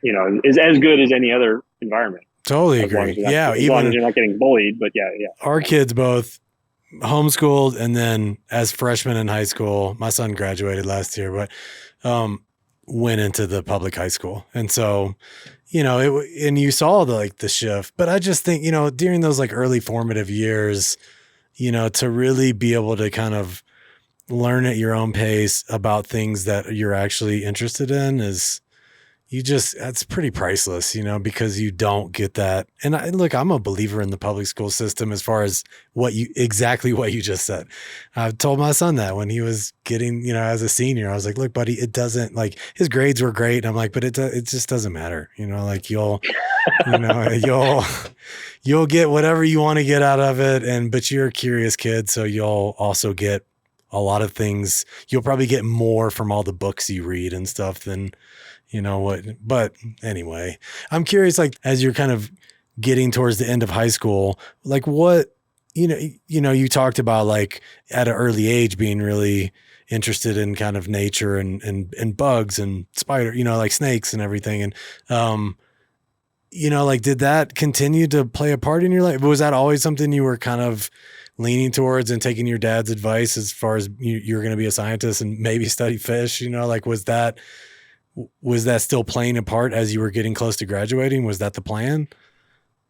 is as good as any other environment. Totally agree. As long as you're not getting bullied, but yeah. Our kids both homeschooled, and then as freshmen in high school, my son graduated last year, but went into the public high school. And so, and you saw the shift, but I just think, during those like early formative years, to really be able to kind of learn at your own pace about things that you're actually interested in that's pretty priceless, because you don't get that. And I'm a believer in the public school system as far as exactly what you just said. I've told my son that when he was getting, as a senior, I was like, look, buddy, it doesn't, like, his grades were great. And I'm like, but it just doesn't matter. Like you'll get whatever you want to get out of it. But you're a curious kid. So you'll also get a lot of things. You'll probably get more from all the books you read and stuff than, but anyway, I'm curious, like, as you're kind of getting towards the end of high school, like what, you talked about like at an early age being really interested in kind of nature and bugs and spider, like snakes and everything. And, like, did that continue to play a part in your life? Was that always something you were kind of leaning towards and taking your dad's advice as far as you're going to be a scientist and maybe study fish, like, was that still playing a part as you were getting close to graduating? Was that the plan?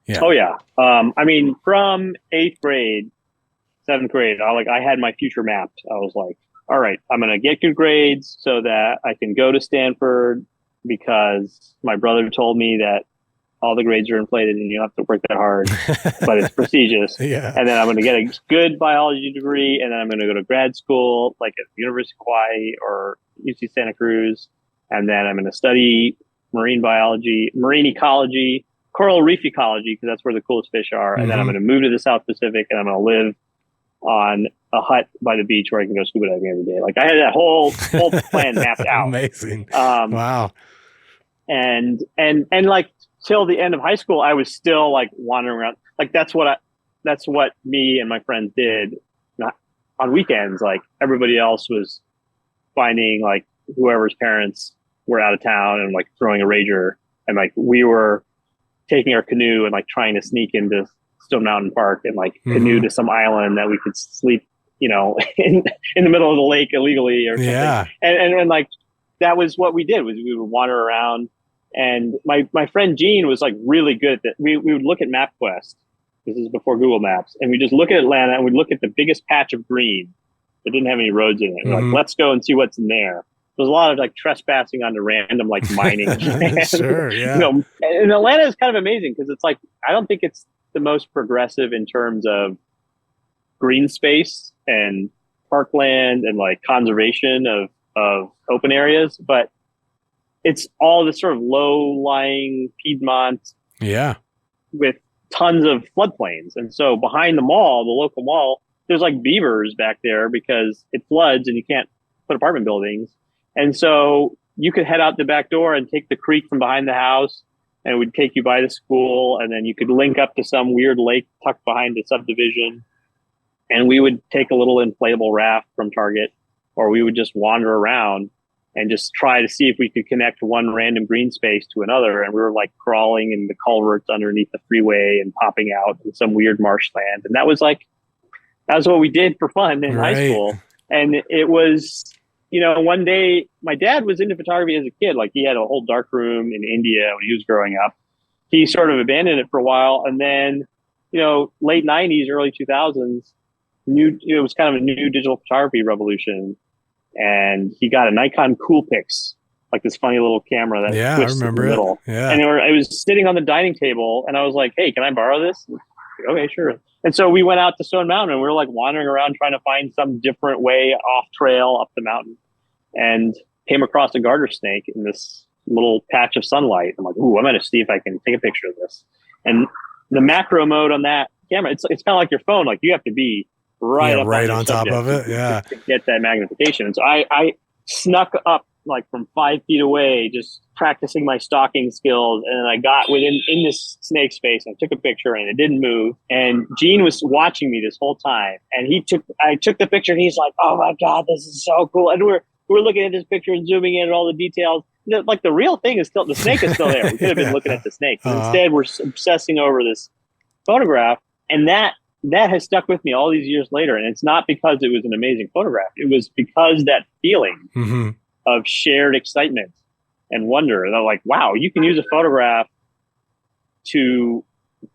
Yeah. Oh yeah. I mean, from 8th grade, 7th grade, I had my future mapped. I was like, all right, I'm going to get good grades so that I can go to Stanford, because my brother told me that all the grades are inflated and you don't have to work that hard, but it's prestigious. Yeah. And then I'm going to get a good biology degree, and then I'm going to go to grad school, like at the University of Hawaii or UC Santa Cruz. And then I'm going to study marine biology, marine ecology, coral reef ecology, because that's where the coolest fish are. And then I'm going to move to the South Pacific, and I'm going to live on a hut by the beach where I can go scuba diving every day. Like, I had that whole plan mapped out. Amazing. Wow. And like till the end of high school, I was still like wandering around. Like that's what me and my friends did. Not on weekends. Like everybody else was finding like whoever's parents were out of town and like throwing a rager, and like we were taking our canoe and like trying to sneak into Stone Mountain Park and like canoe to some island that we could sleep, in the middle of the lake illegally or something. Yeah. And like that was what we did, was we would wander around. And my friend Gene was like really good at that. We would look at MapQuest. This is before Google Maps, and we just look at Atlanta and we'd look at the biggest patch of green that didn't have any roads in it. We're like, let's go and see what's in there. There's a lot of like trespassing onto random like mining. Sure, yeah. And Atlanta is kind of amazing because it's like, I don't think it's the most progressive in terms of green space and parkland and like conservation of open areas, but it's all this sort of low-lying Piedmont, with tons of floodplains. And so behind the mall, the local mall, there's like beavers back there because it floods and you can't put apartment buildings. And so you could head out the back door and take the creek from behind the house, and it would take you by the school, and then you could link up to some weird lake tucked behind a subdivision. And we would take a little inflatable raft from Target, or we would just wander around and just try to see if we could connect one random green space to another. And we were like crawling in the culverts underneath the freeway and popping out in some weird marshland. And that was what we did for fun in high school. And it was, one day my dad was into photography as a kid. Like he had a whole dark room in India when he was growing up. He sort of abandoned it for a while. And then, late 90s, early 2000s, it was kind of a new digital photography revolution. And he got a Nikon Coolpix, like this funny little camera that twists in the middle. Yeah. And I was sitting on the dining table, and I was like, "Hey, can I borrow this?" Okay, sure. And so we went out to Stone Mountain, and we were like wandering around trying to find some different way off trail up the mountain, and came across a garter snake in this little patch of sunlight. I'm like, "Ooh, I'm going to see if I can take a picture of this." And the macro mode on that camera, it's kind of like your phone. Like you have to be right up right on, on top of it. Yeah. To get that magnification. And so I snuck up like from 5 feet away, just practicing my stalking skills. And I got in this snake space and I took a picture and it didn't move. And Gene was watching me this whole time. And I took the picture and he's like, "Oh my God, this is so cool." And we're looking at this picture and zooming in at all the details. Like the real thing is still, the snake is still there. We could have been looking at the snake. But instead we're obsessing over this photograph. And that has stuck with me all these years later. And it's not because it was an amazing photograph. It was because that feeling of shared excitement and wonder. They're like, wow, you can use a photograph to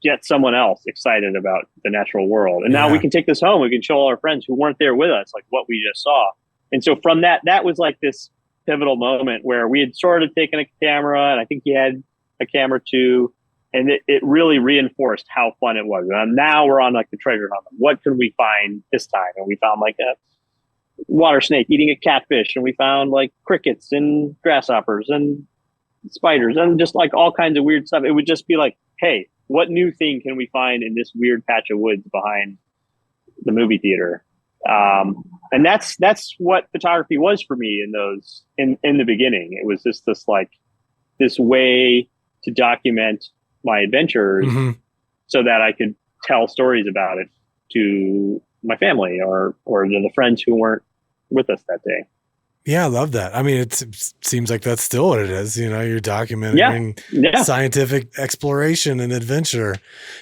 get someone else excited about the natural world. And now we can take this home. We can show all our friends who weren't there with us, like what we just saw. And so from that was like this pivotal moment where we had sort of taken a camera, and I think he had a camera too. And it really reinforced how fun it was. And now we're on like the treasure hunt. What could we find this time? And we found like a water snake eating a catfish, and we found like crickets and grasshoppers and spiders and just like all kinds of weird stuff. It would just be like, hey, what new thing can we find in this weird patch of woods behind the movie theater? And that's what photography was for me in the beginning. It was just this way to document my adventures so that I could tell stories about it to my family or to the friends who weren't with us that day. Yeah, I love that. I mean, it seems like that's still what it is. You know, you're documenting scientific exploration and adventure.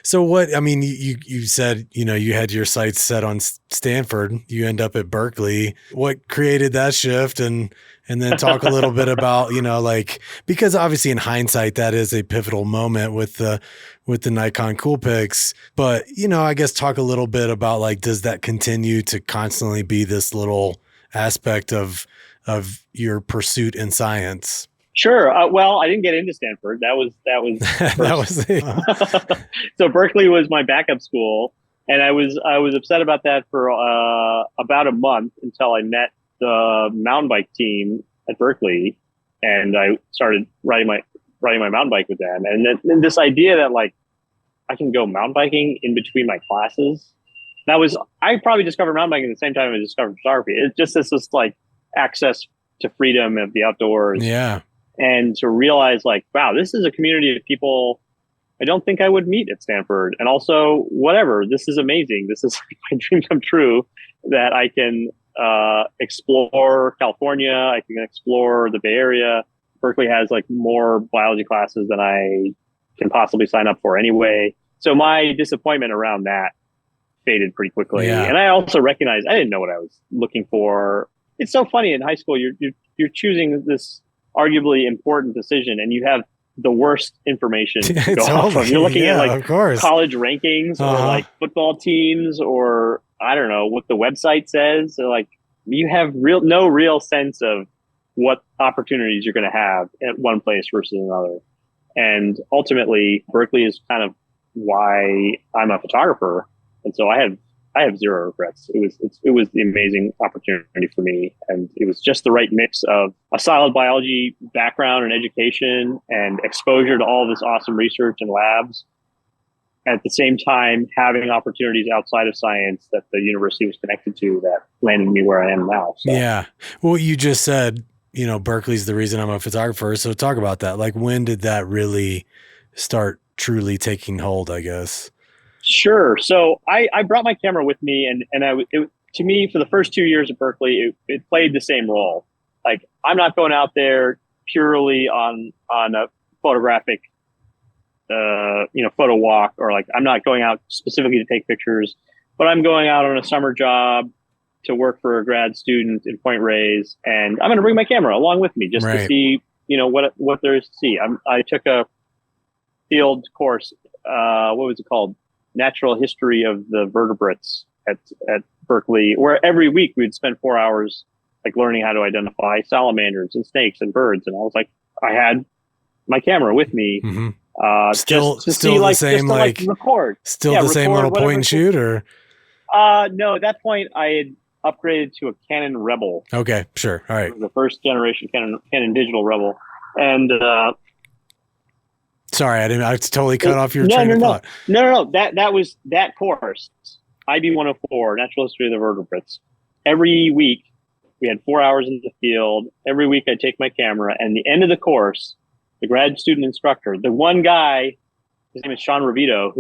So you said, you had your sights set on Stanford. You end up at Berkeley. What created that shift? And then talk a little bit about, because obviously in hindsight, that is a pivotal moment with the Nikon Coolpix. But, I guess talk a little bit about like, does that continue to constantly be this little aspect of your pursuit in science? Sure. Well, I didn't get into Stanford. That was So Berkeley was my backup school, and I was upset about that for about a month until I met the mountain bike team at Berkeley, and I started riding my mountain bike with them. And then this idea that like I can go mountain biking in between my classes. I probably discovered mountain biking at the same time I discovered photography. It's just this like access to freedom of the outdoors. Yeah. And to realize like, wow, this is a community of people I don't think I would meet at Stanford. And also whatever, this is amazing. This is my dream come true that I can explore California. I can explore the Bay Area. Berkeley has like more biology classes than I can possibly sign up for anyway. So my disappointment around that faded pretty quickly. Yeah. And I also recognized I didn't know what I was looking for. It's so funny in high school, you're choosing this arguably important decision and you have the worst information to go off from. You're looking at like college rankings or like football teams or I don't know what the website says. So like you have no real sense of what opportunities you're going to have at one place versus another. And ultimately Berkeley is kind of why I'm a photographer. And so I have zero regrets. It was the amazing opportunity for me. And it was just the right mix of a solid biology background and education and exposure to all this awesome research and labs. At the same time, having opportunities outside of science that the university was connected to that landed me where I am now. So. Yeah. Well, you just said, Berkeley's the reason I'm a photographer. So talk about that. Like when did that really start truly taking hold, I guess? Sure. So I brought my camera with me and to me, for the first 2 years at Berkeley, it played the same role. Like I'm not going out there purely on a photographic, photo walk, or like I'm not going out specifically to take pictures, but I'm going out on a summer job to work for a grad student in Point Reyes, and I'm going to bring my camera along with me just to see, what there is to see. I took a field course. What was it called? Natural History of the Vertebrates at Berkeley, where every week we'd spend 4 hours like learning how to identify salamanders and snakes and birds. And I was like, I had my camera with me. Mm-hmm. Still the same, like record. Still the same little point and shoot, or? No, at that point I had upgraded to a Canon Rebel. Okay, sure. All right. The first generation Canon digital Rebel. And, Sorry, I totally cut off your no, train no, of no, thought. no. That was that course, IB 104, Natural History of the Vertebrates. Every week we had 4 hours in the field. Every week I'd take my camera, and the end of the course, the grad student instructor, the one guy, his name is Sean Revito,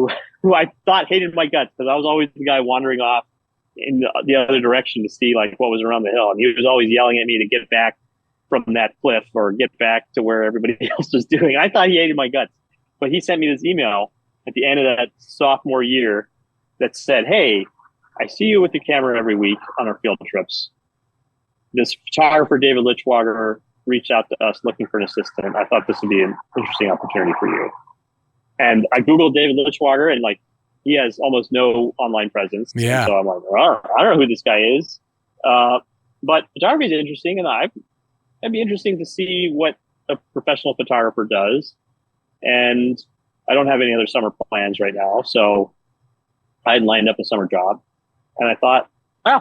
who I thought hated my guts because I was always the guy wandering off in the other direction to see like what was around the hill, and he was always yelling at me to get back from that cliff or get back to where everybody else was doing. I thought he hated my guts, but he sent me this email at the end of that sophomore year that said, "Hey, I see you with your camera every week on our field trips. This photographer, David Lichwager, reached out to us looking for an assistant. I thought this would be an interesting opportunity for you." And I Googled David Lichwager, and like, he has almost no online presence. Yeah. So I'm like, oh, I don't know who this guy is. But photography is interesting, and it'd be interesting to see what a professional photographer does. And I don't have any other summer plans right now. So I had lined up a summer job, and I thought,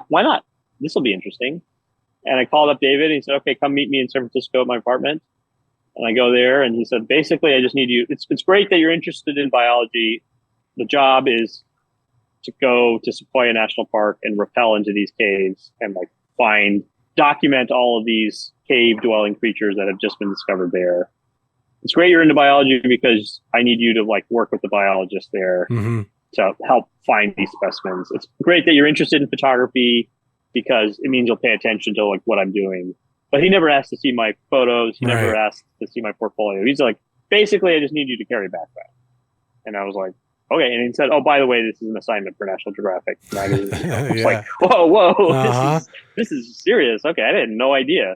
why not? This will be interesting. And I called up David, and he said, okay, come meet me in San Francisco at my apartment. And I go there, and he said, basically, I just need you. It's great that you're interested in biology. The job is to go to Sequoia National Park and rappel into these caves and like document all of these cave dwelling creatures that have just been discovered there. It's great you're into biology because I need you to like work with the biologist there to help find these specimens. It's great that you're interested in photography because it means you'll pay attention to like what I'm doing. But he never asked to see my photos. He never asked to see my portfolio. He's like, basically, I just need you to carry a backpack. And I was like, okay. And he said, oh, by the way, this is an assignment for National Geographic magazine. I was like, whoa, this is serious. Okay, I had no idea.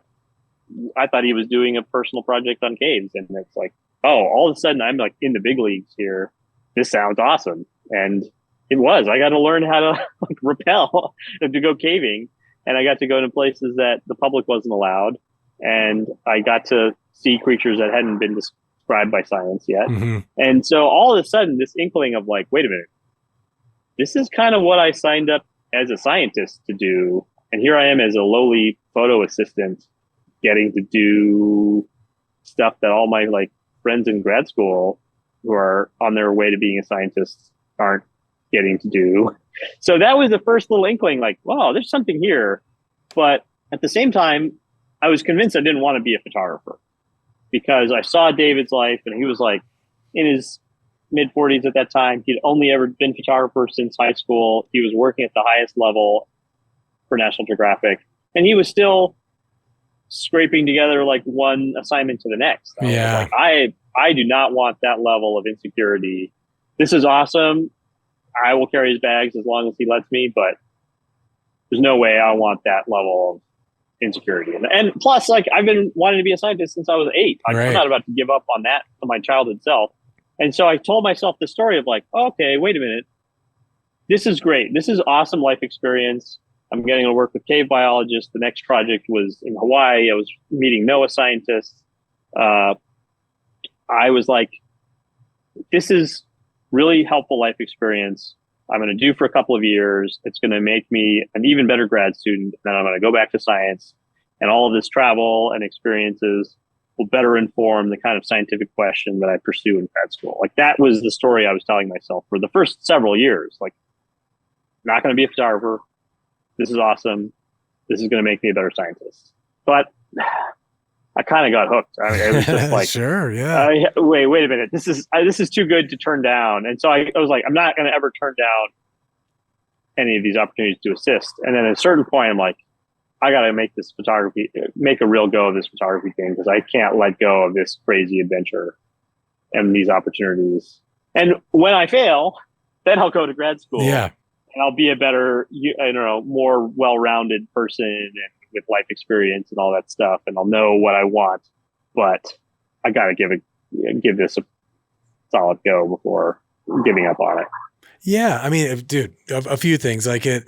I thought he was doing a personal project on caves. And it's like, oh, all of a sudden I'm like in the big leagues here. This sounds awesome. And it was. I got to learn how to like rappel and to go caving. And I got to go to places that the public wasn't allowed. And I got to see creatures that hadn't been described by science yet. And so all of a sudden, this inkling of like, wait a minute, this is kind of what I signed up as a scientist to do. And here I am as a lowly photo assistant getting to do stuff that all my like friends in grad school who are on their way to being a scientist aren't getting to do. So that was the first little inkling, like, wow, there's something here. But at the same time, I was convinced I didn't want to be a photographer because I saw David's life and he was like in his mid 40s at that time. He'd only ever been a photographer since high school. He was working at the highest level for National Geographic, and he was still scraping together like one assignment to the next. I was like, I do not want that level of insecurity. This is awesome. I will carry his bags as long as he lets me, but there's no way I want that level of insecurity. And plus, like, I've been wanting to be a scientist since I was 8. I'm not about to give up on that to my childhood self. And so I told myself the story of like, okay, wait a minute. This is great. This is awesome life experience. I'm getting to work with cave biologists. The next project was in Hawaii. I was meeting NOAA scientists. I was like, this is really helpful life experience. I'm going to do for a couple of years. It's going to make me an even better grad student. Then I'm going to go back to science, and all of this travel and experiences will better inform the kind of scientific question that I pursue in grad school. Like, that was the story I was telling myself for the first several years. Like, not going to be a photographer. This is awesome. This is going to make me a better scientist. But I kind of got hooked. I mean, it was just like, sure, yeah. Wait a minute. This is too good to turn down. And so I was like, I'm not going to ever turn down any of these opportunities to assist. And then at a certain point, I'm like, I got to make a real go of this photography thing because I can't let go of this crazy adventure and these opportunities. And when I fail, then I'll go to grad school. Yeah. And I'll be a better, more well-rounded person and with life experience and all that stuff. And I'll know what I want, but I got to give this a solid go before giving up on it. Yeah. I mean, dude, a few things like it.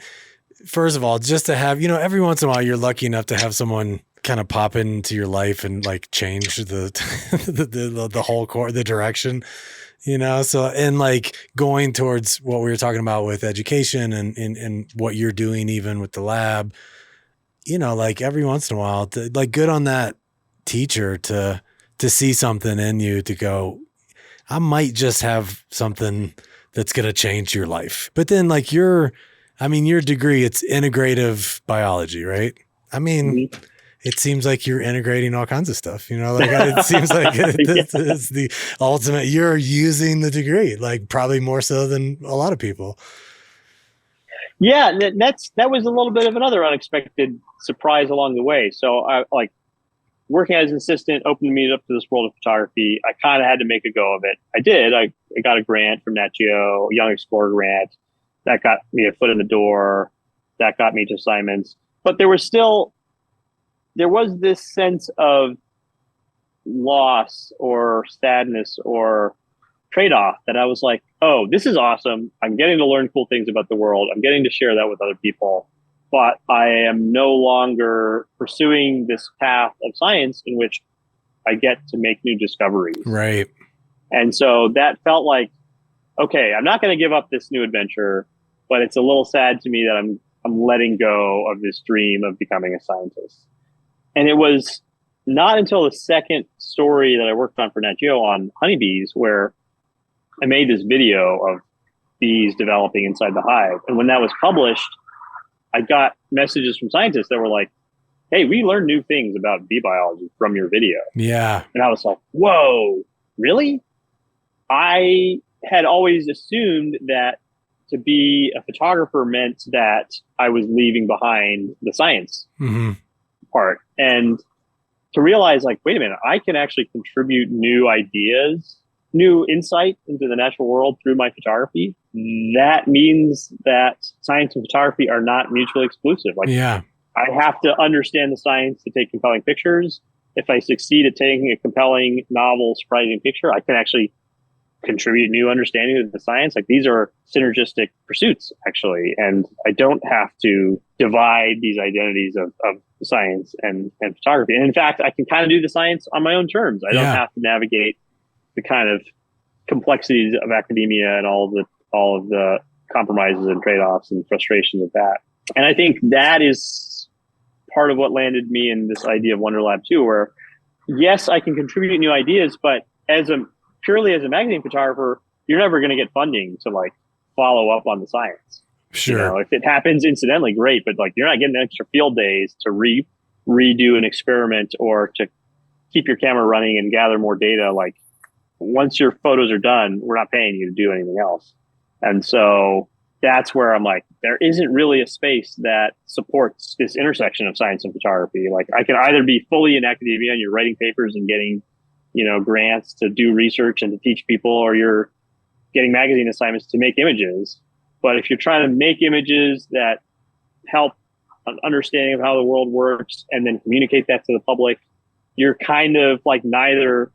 First of all, just to have, every once in a while, you're lucky enough to have someone kind of pop into your life and like change the whole the direction, so, and like going towards what we were talking about with education and what you're doing, even with the lab, like every once in a while, like good on that teacher to see something in you to go, I might just have something that's going to change your life. But then like your degree, it's integrative biology, right? I mean, it seems like you're integrating all kinds of stuff, like it seems like this is the ultimate, you're using the degree, like probably more so than a lot of people. Yeah, that was a little bit of another unexpected surprise along the way. So I like working as an assistant opened me up to this world of photography. I kind of had to make a go of it. I did. I got a grant from Nat Geo, a Young Explorer grant. That got me a foot in the door. That got me to assignments. But there was this sense of loss or sadness or trade-off that I was like, oh, this is awesome. I'm getting to learn cool things about the world. I'm getting to share that with other people. But I am no longer pursuing this path of science in which I get to make new discoveries. Right. And so that felt like, okay, I'm not going to give up this new adventure, but it's a little sad to me that I'm letting go of this dream of becoming a scientist. And it was not until the second story that I worked on for Nat Geo on honeybees where I made this video of bees developing inside the hive. And when that was published, I got messages from scientists that were like, hey, we learned new things about bee biology from your video. Yeah. And I was like, whoa, really? I had always assumed that to be a photographer meant that I was leaving behind the science part. And to realize like, wait a minute, I can actually contribute new ideas, new insight into the natural world through my photography. That means that science and photography are not mutually exclusive. Like, yeah, I have to understand the science to take compelling pictures. If I succeed at taking a compelling, novel, surprising picture, I can actually contribute new understanding of the science. Like, these are synergistic pursuits, actually. And I don't have to divide these identities of science and photography. And in fact, I can kind of do the science on my own terms. I don't have to navigate the kind of complexities of academia and all of the compromises and trade-offs and frustrations of that. And I think that is part of what landed me in this idea of Wonder Lab too, where yes, I can contribute new ideas, but purely as a magazine photographer, you're never going to get funding to like follow up on the science. Sure. If it happens incidentally, great, but like you're not getting extra field days to redo an experiment or to keep your camera running and gather more data. Like, once your photos are done, we're not paying you to do anything else. And so that's where I'm like, there isn't really a space that supports this intersection of science and photography. Like, I can either be fully in academia and you're writing papers and getting, grants to do research and to teach people, or you're getting magazine assignments to make images. But if you're trying to make images that help an understanding of how the world works and then communicate that to the public, you're kind of like neither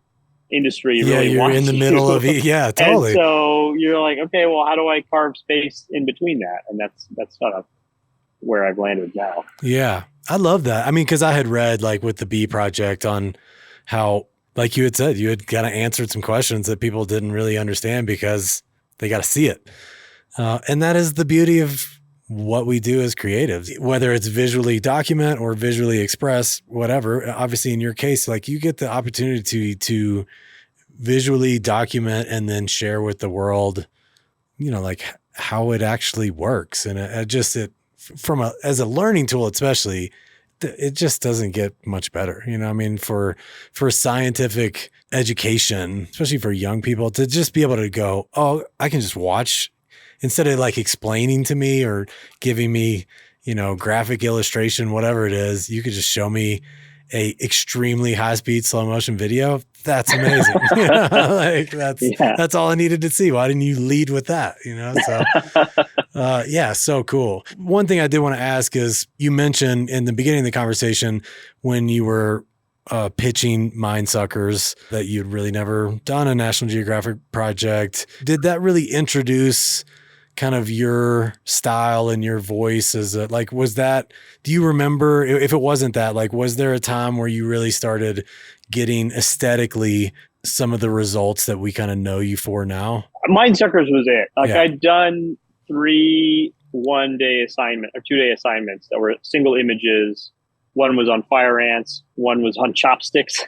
industry really you're wants in the you. middle of it. Yeah, totally. And so you're like, okay, well, how do I carve space in between that? And that's kind of where I've landed now. Yeah, I love that. I mean, because I had read like with the Bee Project on how, like you had said, you had kind of answered some questions that people didn't really understand because they got to see it. And that is the beauty of what we do as creatives, whether it's visually document or visually express, whatever. Obviously, in your case, like you get the opportunity to visually document and then share with the world, like how it actually works. And as a learning tool, especially, it just doesn't get much better. I mean, for scientific education, especially for young people, to just be able to go, oh, I can just watch, instead of like explaining to me or giving me, graphic illustration, whatever it is, you could just show me a extremely high speed, slow motion video. That's amazing. Like that's all I needed to see. Why didn't you lead with that? So, so cool. One thing I did want to ask is, you mentioned in the beginning of the conversation when you were pitching Mind Suckers that you'd really never done a National Geographic project. Did that really introduce kind of your style and your voice do you remember, if it wasn't that, like, was there a time where you really started getting aesthetically some of the results that we kind of know you for now? Mind Suckers was it. I'd done 3 one-day assignment or 2-day assignments that were single images One was on fire ants. One was on chopsticks,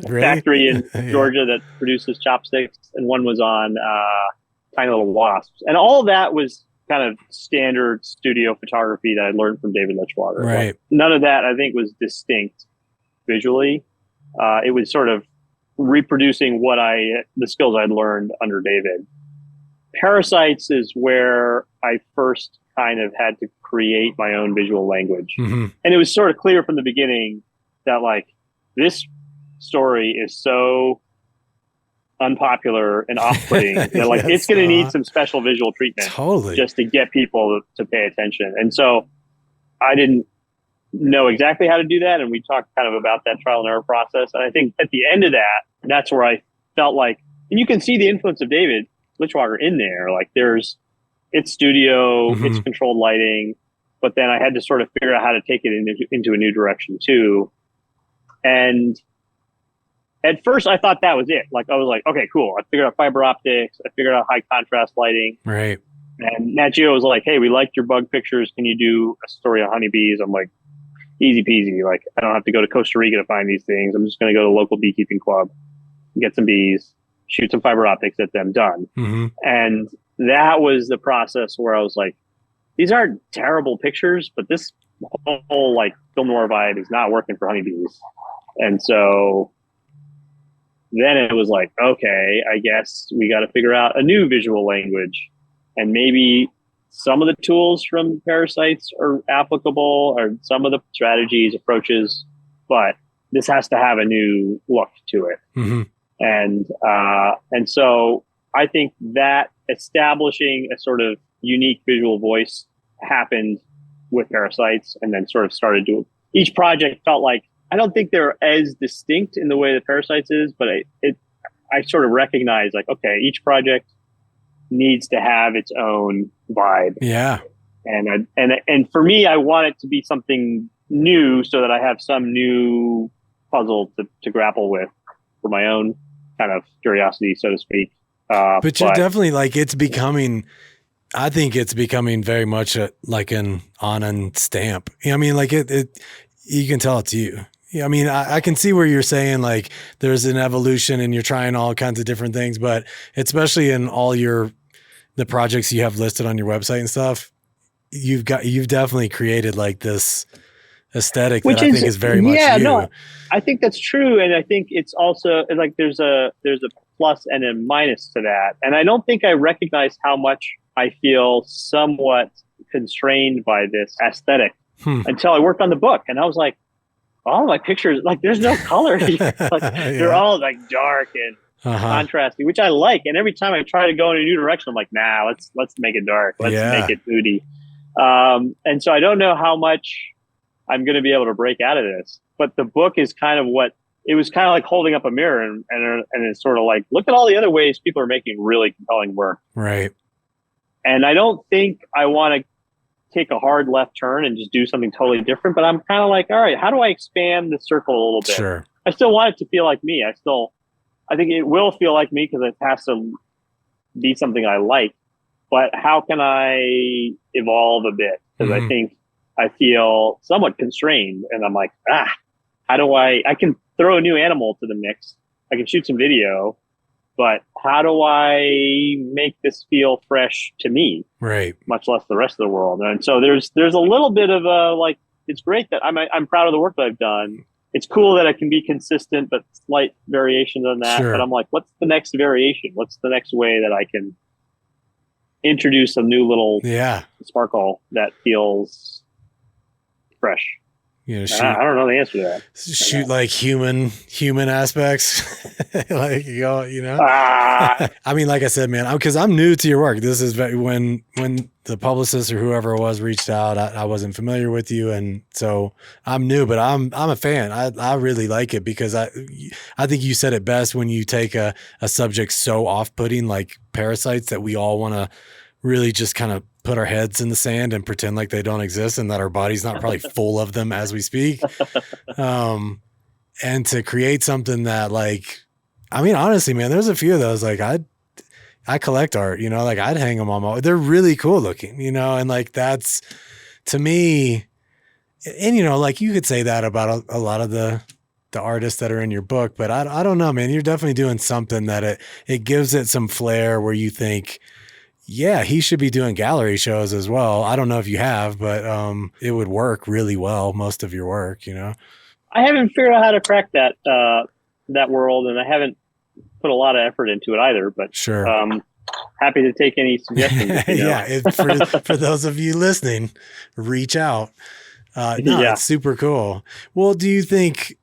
Really? factory in Yeah. Georgia that produces chopsticks. And one was on tiny little wasps. And all of that was kind of standard studio photography that I learned from David Lichwater. Right. Like, none of that I think was distinct visually. It was sort of reproducing the skills I'd learned under David. Parasites is where I first kind of had to create my own visual language. Mm-hmm. And it was sort of clear from the beginning that like this story is so unpopular and off-putting that like Yes, it's going to need some special visual treatment totally. just to get people to pay attention. And so I didn't know exactly how to do that. And we talked kind of about that trial and error process. And I think at the end of that, that's where I felt like, and you can see the influence of David Lichwater in there. Like it's studio, it's controlled lighting, but then I had to sort of figure out how to take it into a new direction too. And at first I thought that was it. Like I was like, okay, cool. I figured out fiber optics. I figured out high contrast lighting. Right. And Nat Geo was like, hey, we liked your bug pictures. Can you do a story on honeybees? I'm like, easy peasy. Like I don't have to go to Costa Rica to find these things. I'm just going to go to the local beekeeping club, get some bees, shoot some fiber optics at them, done. Mm-hmm. And that was the process where I was like, these aren't terrible pictures, but this whole like film noir vibe is not working for honeybees. And so then it was like, okay, I guess we got to figure out a new visual language, and maybe some of the tools from Parasites are applicable, or some of the strategies, approaches, but this has to have a new look to it. Mm-hmm. And so I think that establishing a sort of unique visual voice happened with Parasites, and then sort of started to, each project felt like, I don't think they're as distinct in the way that Parasites is, but I sort of recognize like, okay, each project needs to have its own vibe. Yeah. And for me, I want it to be something new so that I have some new puzzle to grapple with for my own kind of curiosity, so to speak. But you're definitely like, I think it's becoming very much like an Anand stamp. You know what I mean? Like you can tell it's you. Yeah, I mean, I can see where you're saying like there's an evolution and you're trying all kinds of different things, but especially in all the projects you have listed on your website and stuff, you've definitely created like this aesthetic that I think is very much you. No, I think that's true. And I think it's also like there's a plus and a minus to that. And I don't think I recognize how much I feel somewhat constrained by this aesthetic until I worked on the book. And I was like, all my pictures, like there's no color here. Like, they're all like dark and contrasty, which I like. And every time I try to go in a new direction, I'm like, nah, let's make it dark. Let's make it moody. And so I don't know how much I'm going to be able to break out of this, but the book is kind of it was kind of like holding up a mirror and it's sort of like, look at all the other ways people are making really compelling work. Right. And I don't think I want to take a hard left turn and just do something totally different, but I'm kind of like, all right, how do I expand the circle a little bit? Sure. I still want it to feel like me. I think it will feel like me because it has to be something I like, but how can I evolve a bit? Because I think I feel somewhat constrained and I'm like, how do I can throw a new animal to the mix. I can shoot some video, but how do I make this feel fresh to me? Right. Much less the rest of the world. And so there's a little bit of like, it's great that I'm proud of the work that I've done. It's cool that I can be consistent, but slight variations on that. Sure. But I'm like, what's the next variation? What's the next way that I can introduce some new little sparkle that feels fresh? You know, I don't know the answer to that. Shoot like human aspects, like you know. Ah. I mean, like I said, man, because I'm new to your work. This is when the publicist or whoever it was reached out, I wasn't familiar with you, and so I'm new, but I'm a fan. I really like it because I think you said it best when you take a subject so off-putting like parasites that we all want to really just kind of put our heads in the sand and pretend like they don't exist and that our body's not probably full of them as we speak. And to create something that like, I mean, honestly, man, there's a few of those, like I collect art, you know, like I'd hang them on they're really cool looking, you know? And like, that's to me, And, like you could say that about a lot of the artists that are in your book, but I don't know, man, you're definitely doing something that it gives it some flair where you think, yeah, he should be doing gallery shows as well. I don't know if you have, but it would work really well. Most of your work, I haven't figured out how to crack that world, and I haven't put a lot of effort into it either. But sure. Happy to take any suggestions. Yeah, for those of you listening, reach out. No, Yeah. It's super cool. Well, do you think,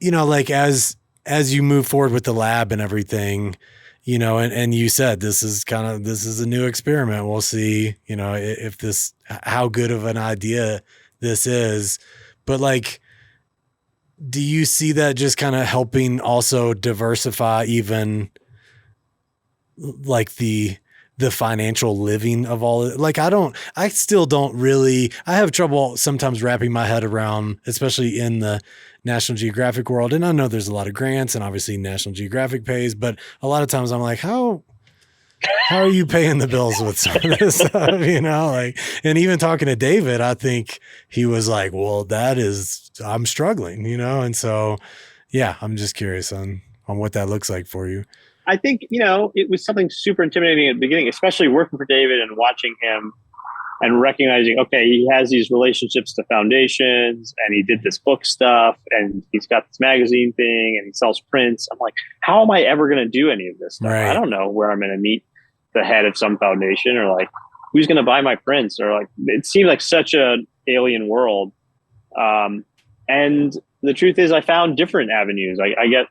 like as you move forward with the lab and everything, and you said this is a new experiment. We'll see, if how good of an idea this is, but like, do you see that just kind of helping also diversify even like the financial living of all it? Like, I still don't really, I have trouble sometimes wrapping my head around, especially in the National Geographic world. And I know there's a lot of grants and obviously National Geographic pays, but a lot of times I'm like, how are you paying the bills with some of this stuff? Like, and even talking to David, I think he was like, well, I'm struggling, and so, yeah, I'm just curious on what that looks like for you. I think, it was something super intimidating at the beginning, especially working for David and watching him and recognizing, okay, he has these relationships to foundations and he did this book stuff and he's got this magazine thing and he sells prints. I'm like, how am I ever going to do any of this stuff? Right. I don't know where I'm going to meet the head of some foundation or like who's going to buy my prints or like, it seemed like such an alien world. And the truth is I found different avenues. I get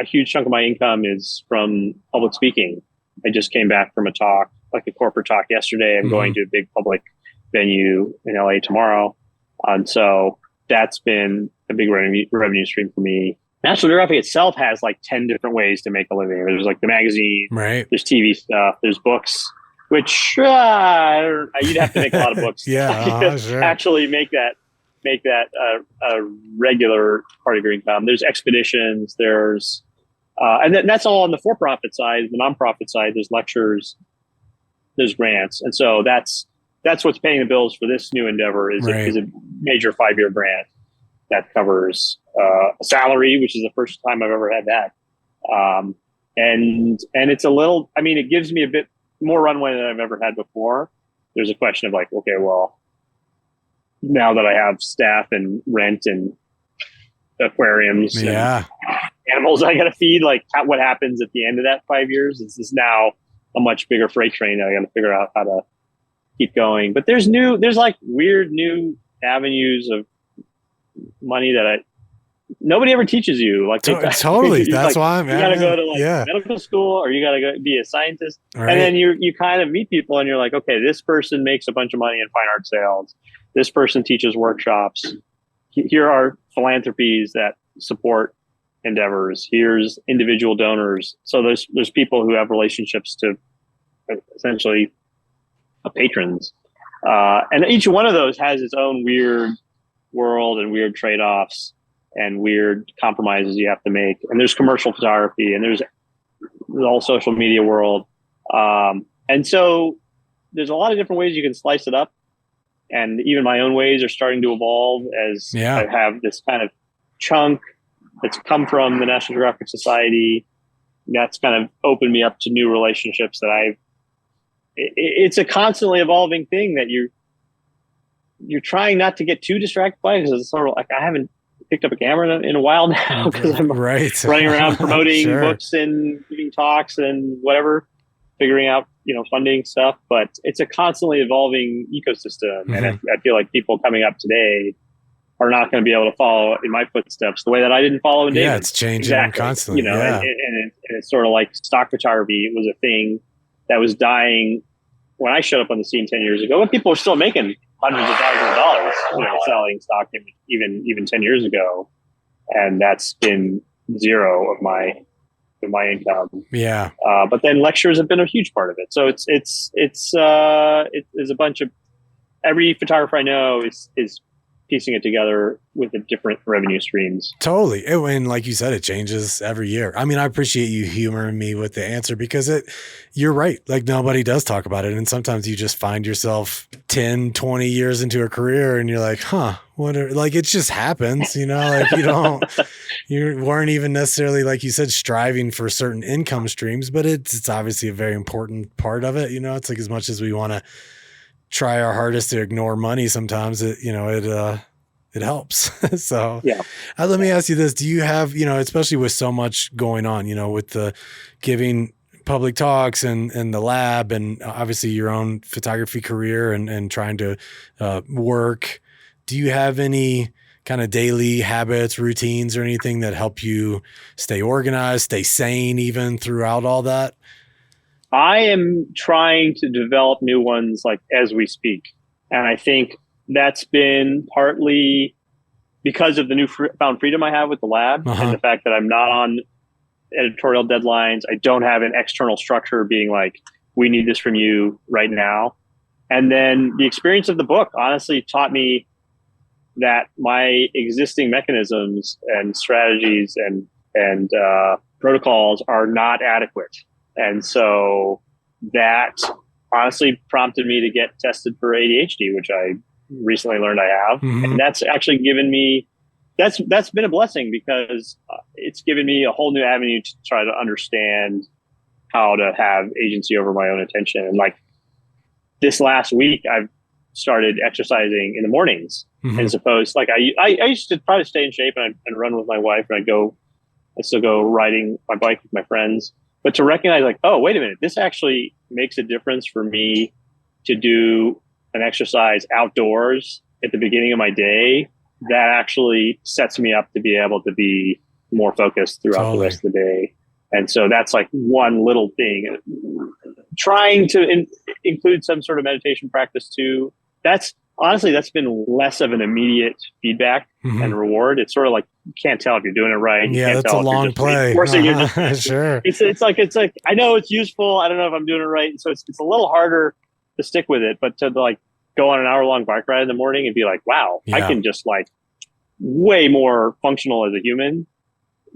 a huge chunk of my income is from public speaking. I just came back from a talk, like a corporate talk yesterday. I'm going to a big public venue in LA tomorrow. And so that's been a big revenue stream for me. National Geographic itself has like 10 different ways to make a living. There's like the magazine, right? There's TV stuff, there's books, which you'd have to make a lot of books yeah, to sure. actually make that a regular part of your income. There's expeditions, there's and that's all on the for-profit side. The nonprofit side, there's lectures, there's grants, and so that's what's paying the bills for this new endeavor. Is a major 5-year grant that covers a salary, which is the first time I've ever had that, and it's a little. I mean, it gives me a bit more runway than I've ever had before. There's a question of like, okay, well, now that I have staff and rent and aquariums, and animals I got to feed, like what happens at the end of that 5 years? This is now a much bigger freight train that I got to figure out how to keep going. But there's like weird new avenues of money that nobody ever teaches you. Like totally, that's why you got to go to medical school or you got to go be a scientist, right. And then you kind of meet people and you're like, okay, this person makes a bunch of money in fine art sales. This person teaches workshops. Here are philanthropies that support endeavors. Here's individual donors. So there's people who have relationships to essentially patrons. And each one of those has its own weird world and weird trade-offs and weird compromises you have to make. And there's commercial photography and there's the whole social media world. And so there's a lot of different ways you can slice it up. And even my own ways are starting to evolve as I have this kind of chunk that's come from the National Geographic Society. That's kind of opened me up to new relationships that it's a constantly evolving thing that you're trying not to get too distracted by, because it's sort of like I haven't picked up a camera in a while now because I'm running around promoting books and giving talks and whatever, figuring out, funding stuff, but it's a constantly evolving ecosystem. And I feel like people coming up today are not going to be able to follow in my footsteps the way that I didn't follow in David. Yeah, it's changing constantly. And it's sort of like stock photography was a thing that was dying when I showed up on the scene 10 years ago, and people were still making hundreds of thousands of dollars, selling stock even 10 years ago. And that's been zero of my income. Yeah. But then lectures have been a huge part of it. So it's a bunch of, every photographer I know is piecing it together with the different revenue streams. Totally. And like you said, it changes every year. I mean, I appreciate you humoring me with the answer because you're right. Like nobody does talk about it. And sometimes you just find yourself 10, 20 years into a career and you're like, like it just happens, like you weren't even necessarily, like you said, striving for certain income streams, but it's obviously a very important part of it. It's like as much as we want to try our hardest to ignore money, sometimes it helps. So yeah. Let me ask you this. Do you have, especially with so much going on, with the giving public talks and the lab and obviously your own photography career and trying to work, do you have any kind of daily habits, routines, or anything that help you stay organized, stay sane even throughout all that? I am trying to develop new ones like as we speak. And I think that's been partly because of the newfound freedom I have with the lab and the fact that I'm not on editorial deadlines. I don't have an external structure being like, we need this from you right now. And then the experience of the book honestly taught me that my existing mechanisms and strategies and protocols are not adequate. And so that honestly prompted me to get tested for ADHD, which I recently learned I have. And that's actually given me, that's been a blessing because it's given me a whole new avenue to try to understand how to have agency over my own attention. And like this last week, I've started exercising in the mornings as opposed, like I used to try to stay in shape and run with my wife and I still go riding my bike with my friends. But to recognize like, oh, wait a minute, this actually makes a difference for me to do an exercise outdoors at the beginning of my day, that actually sets me up to be able to be more focused throughout the rest of the day. And so that's like one little thing. Trying to include some sort of meditation practice too. That's been less of an immediate feedback and reward. It's sort of like, you can't tell if you're doing it right. You can't that's tell a long play. Sure. It's like, I know it's useful. I don't know if I'm doing it right. So it's a little harder to stick with it, but to like go on an hour-long bike ride in the morning and be like, wow, I can just like way more functional as a human.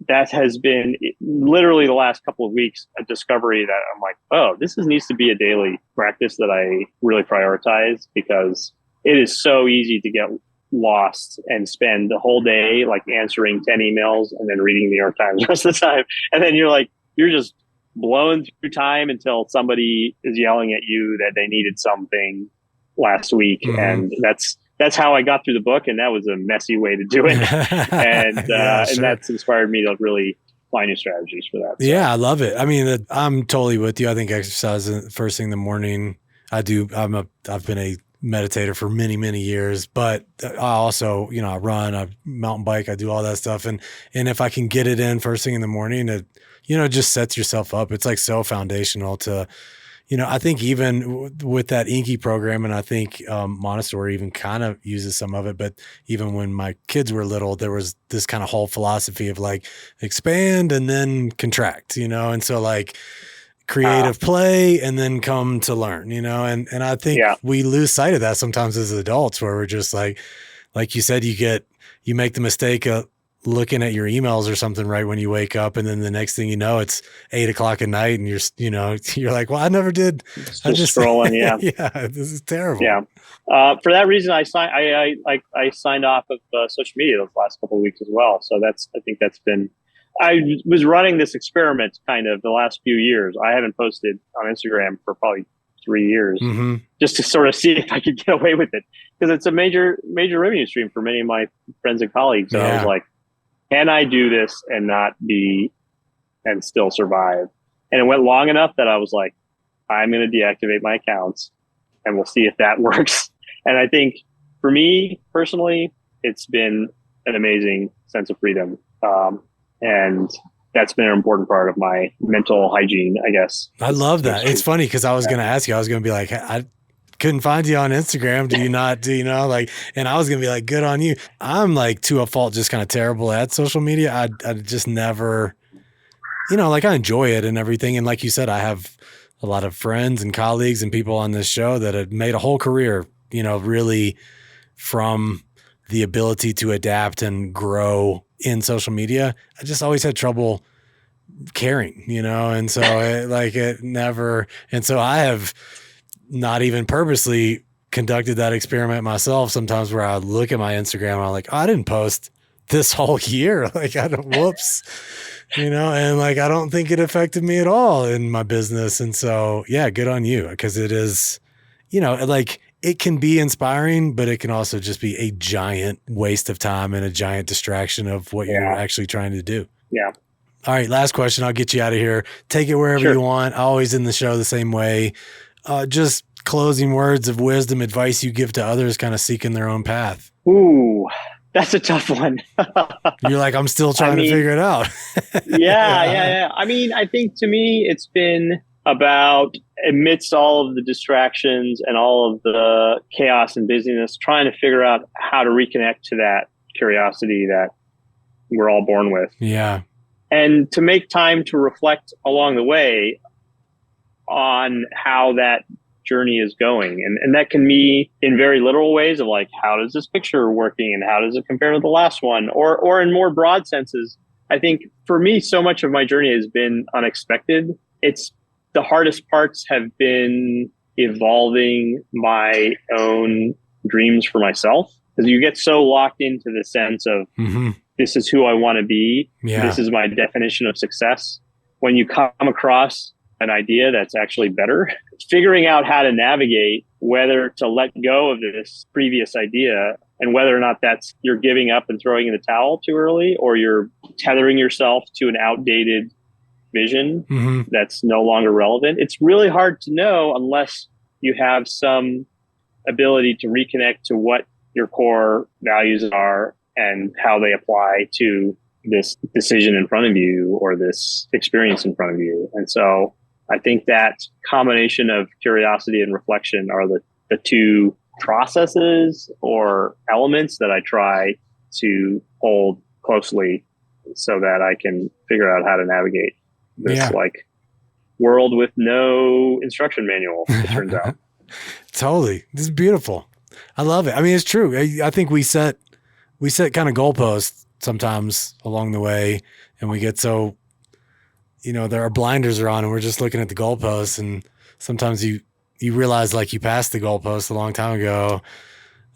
That has been literally the last couple of weeks a discovery that I'm like, oh, this needs to be a daily practice that I really prioritize because it is so easy to get lost and spend the whole day like answering 10 emails and then reading the New York Times the rest of the time. And then you're just blowing through time until somebody is yelling at you that they needed something last week. And that's how I got through the book. And that was a messy way to do it. And and that's inspired me to really find new strategies for that. So. Yeah, I love it. I mean, I'm totally with you. I think exercise first thing in the morning, I've been a meditator for many, many years, but I also, I run, I mountain bike, I do all that stuff. And if I can get it in first thing in the morning, it, just sets yourself up. It's like so foundational to, I think even with that Inky program, and I think Montessori even kind of uses some of it, but even when my kids were little, there was this kind of whole philosophy of like expand and then contract, and so like creative play and then come to learn, and I think we lose sight of that sometimes as adults where we're just like you said, you make the mistake of looking at your emails or something right when you wake up. And then the next thing you know, it's 8:00 at night and you're like, well, I never did. I just scrolling. Yeah. Yeah. This is terrible. Yeah. For that reason, I signed off of social media those last couple of weeks as well. So I think that's been, I was running this experiment kind of the last few years. I haven't posted on Instagram for probably 3 years just to sort of see if I could get away with it because it's a major revenue stream for many of my friends and colleagues. And I was like, can I do this and not be and still survive? And it went long enough that I was like, I'm going to deactivate my accounts and we'll see if that works. And I think for me personally, it's been an amazing sense of freedom. And that's been an important part of my mental hygiene, I guess. I love that. It's funny because I was going to ask you, I was going to be like, I couldn't find you on Instagram. Do you not, and I was going to be like, good on you. I'm like to a fault, just kind of terrible at social media. I just never, I enjoy it and everything. And like you said, I have a lot of friends and colleagues and people on this show that have made a whole career, really from the ability to adapt and grow in social media, I just always had trouble caring, and so it never, and so I have not even purposely conducted that experiment myself sometimes, where I would look at my Instagram and I'm like, oh, I didn't post this whole year. Like, I don't, whoops, and like, I don't think it affected me at all in my business. And so, yeah, good on you. Because it is, like, it can be inspiring, but it can also just be a giant waste of time and a giant distraction of what you're actually trying to do. Yeah. All right. Last question. I'll get you out of here. Take it wherever you want. I always end the show the same way. Just closing words of wisdom, advice you give to others kind of seeking their own path. Ooh, that's a tough one. You're like, I'm still trying to figure it out. Yeah. I mean, I think to me, it's been about, amidst all of the distractions and all of the chaos and busyness, trying to figure out how to reconnect to that curiosity that we're all born with. Yeah. And to make time to reflect along the way on how that journey is going. And that can be in very literal ways of like, how does this picture working and how does it compare to the last one? Or in more broad senses, I think for me, so much of my journey has been unexpected. It's the hardest parts have been evolving my own dreams for myself, because you get so locked into the sense of this is who I want to be. Yeah. This is my definition of success. When you come across an idea that's actually better, figuring out how to navigate whether to let go of this previous idea and whether or not that's you're giving up and throwing in the towel too early, or you're tethering yourself to an outdated vision that's no longer relevant. It's really hard to know unless you have some ability to reconnect to what your core values are and how they apply to this decision in front of you or this experience in front of you. And so I think that combination of curiosity and reflection are the two processes or elements that I try to hold closely so that I can figure out how to navigate this like world with no instruction manual, it turns out. Totally. This is beautiful. I love it. I mean, it's true. I think we set kind of goalposts sometimes along the way, and we get so, our blinders are on and we're just looking at the goalposts, and sometimes you realize like you passed the goalpost a long time ago,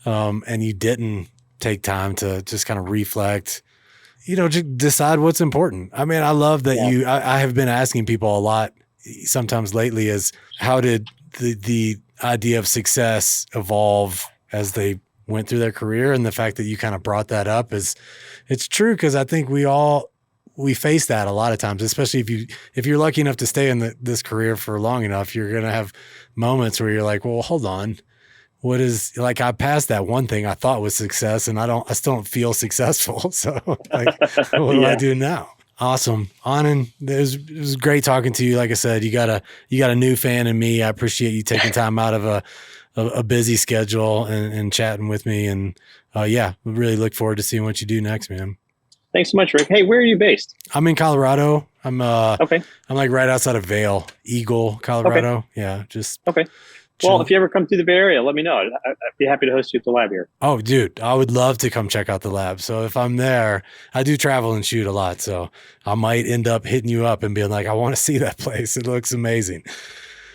and you didn't take time to just kind of reflect, just decide what's important. I mean, I love that I have been asking people a lot sometimes lately is how did the idea of success evolve as they went through their career? And the fact that you kind of brought that up it's true. Cause I think we face that a lot of times, especially if you're lucky enough to stay in this career for long enough, you're going to have moments where you're like, well, hold on. What is, like, I passed that one thing I thought was success and I still don't feel successful. So like, what do I do now? Awesome. Anand, it was great talking to you. Like I said, you got a new fan in me. I appreciate you taking time out of a busy schedule and chatting with me. And we really look forward to seeing what you do next, man. Thanks so much, Rick. Hey, where are you based? I'm in Colorado. I'm okay. I'm like right outside of Vail, Eagle, Colorado. Okay. Yeah, just okay. Well, if you ever come through the Bay Area, let me know. I'd be happy to host you at the lab here. Oh, dude, I would love to come check out the lab. So if I'm there, I do travel and shoot a lot. So I might end up hitting you up and being like, I want to see that place. It looks amazing.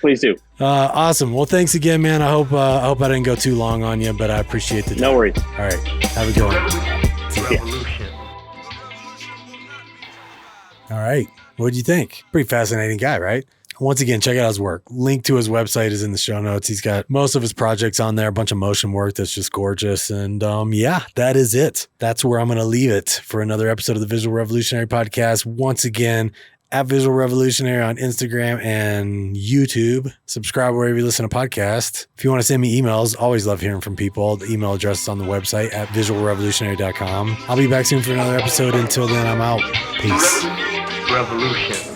Please do. Awesome. Well, thanks again, man. I hope I didn't go too long on you, but I appreciate the time. No worries. All right. Have a good one. Revolution. All right. What'd you think? Pretty fascinating guy, right? Once again, check out his work. Link to his website is in the show notes. He's got most of his projects on there, a bunch of motion work that's just gorgeous. And that is it. That's where I'm going to leave it for another episode of the Visual Revolutionary Podcast. Once again, at Visual Revolutionary on Instagram and YouTube. Subscribe wherever you listen to podcasts. If you want to send me emails, always love hearing from people. The email address is on the website at visualrevolutionary.com. I'll be back soon for another episode. Until then, I'm out. Peace. Revolution.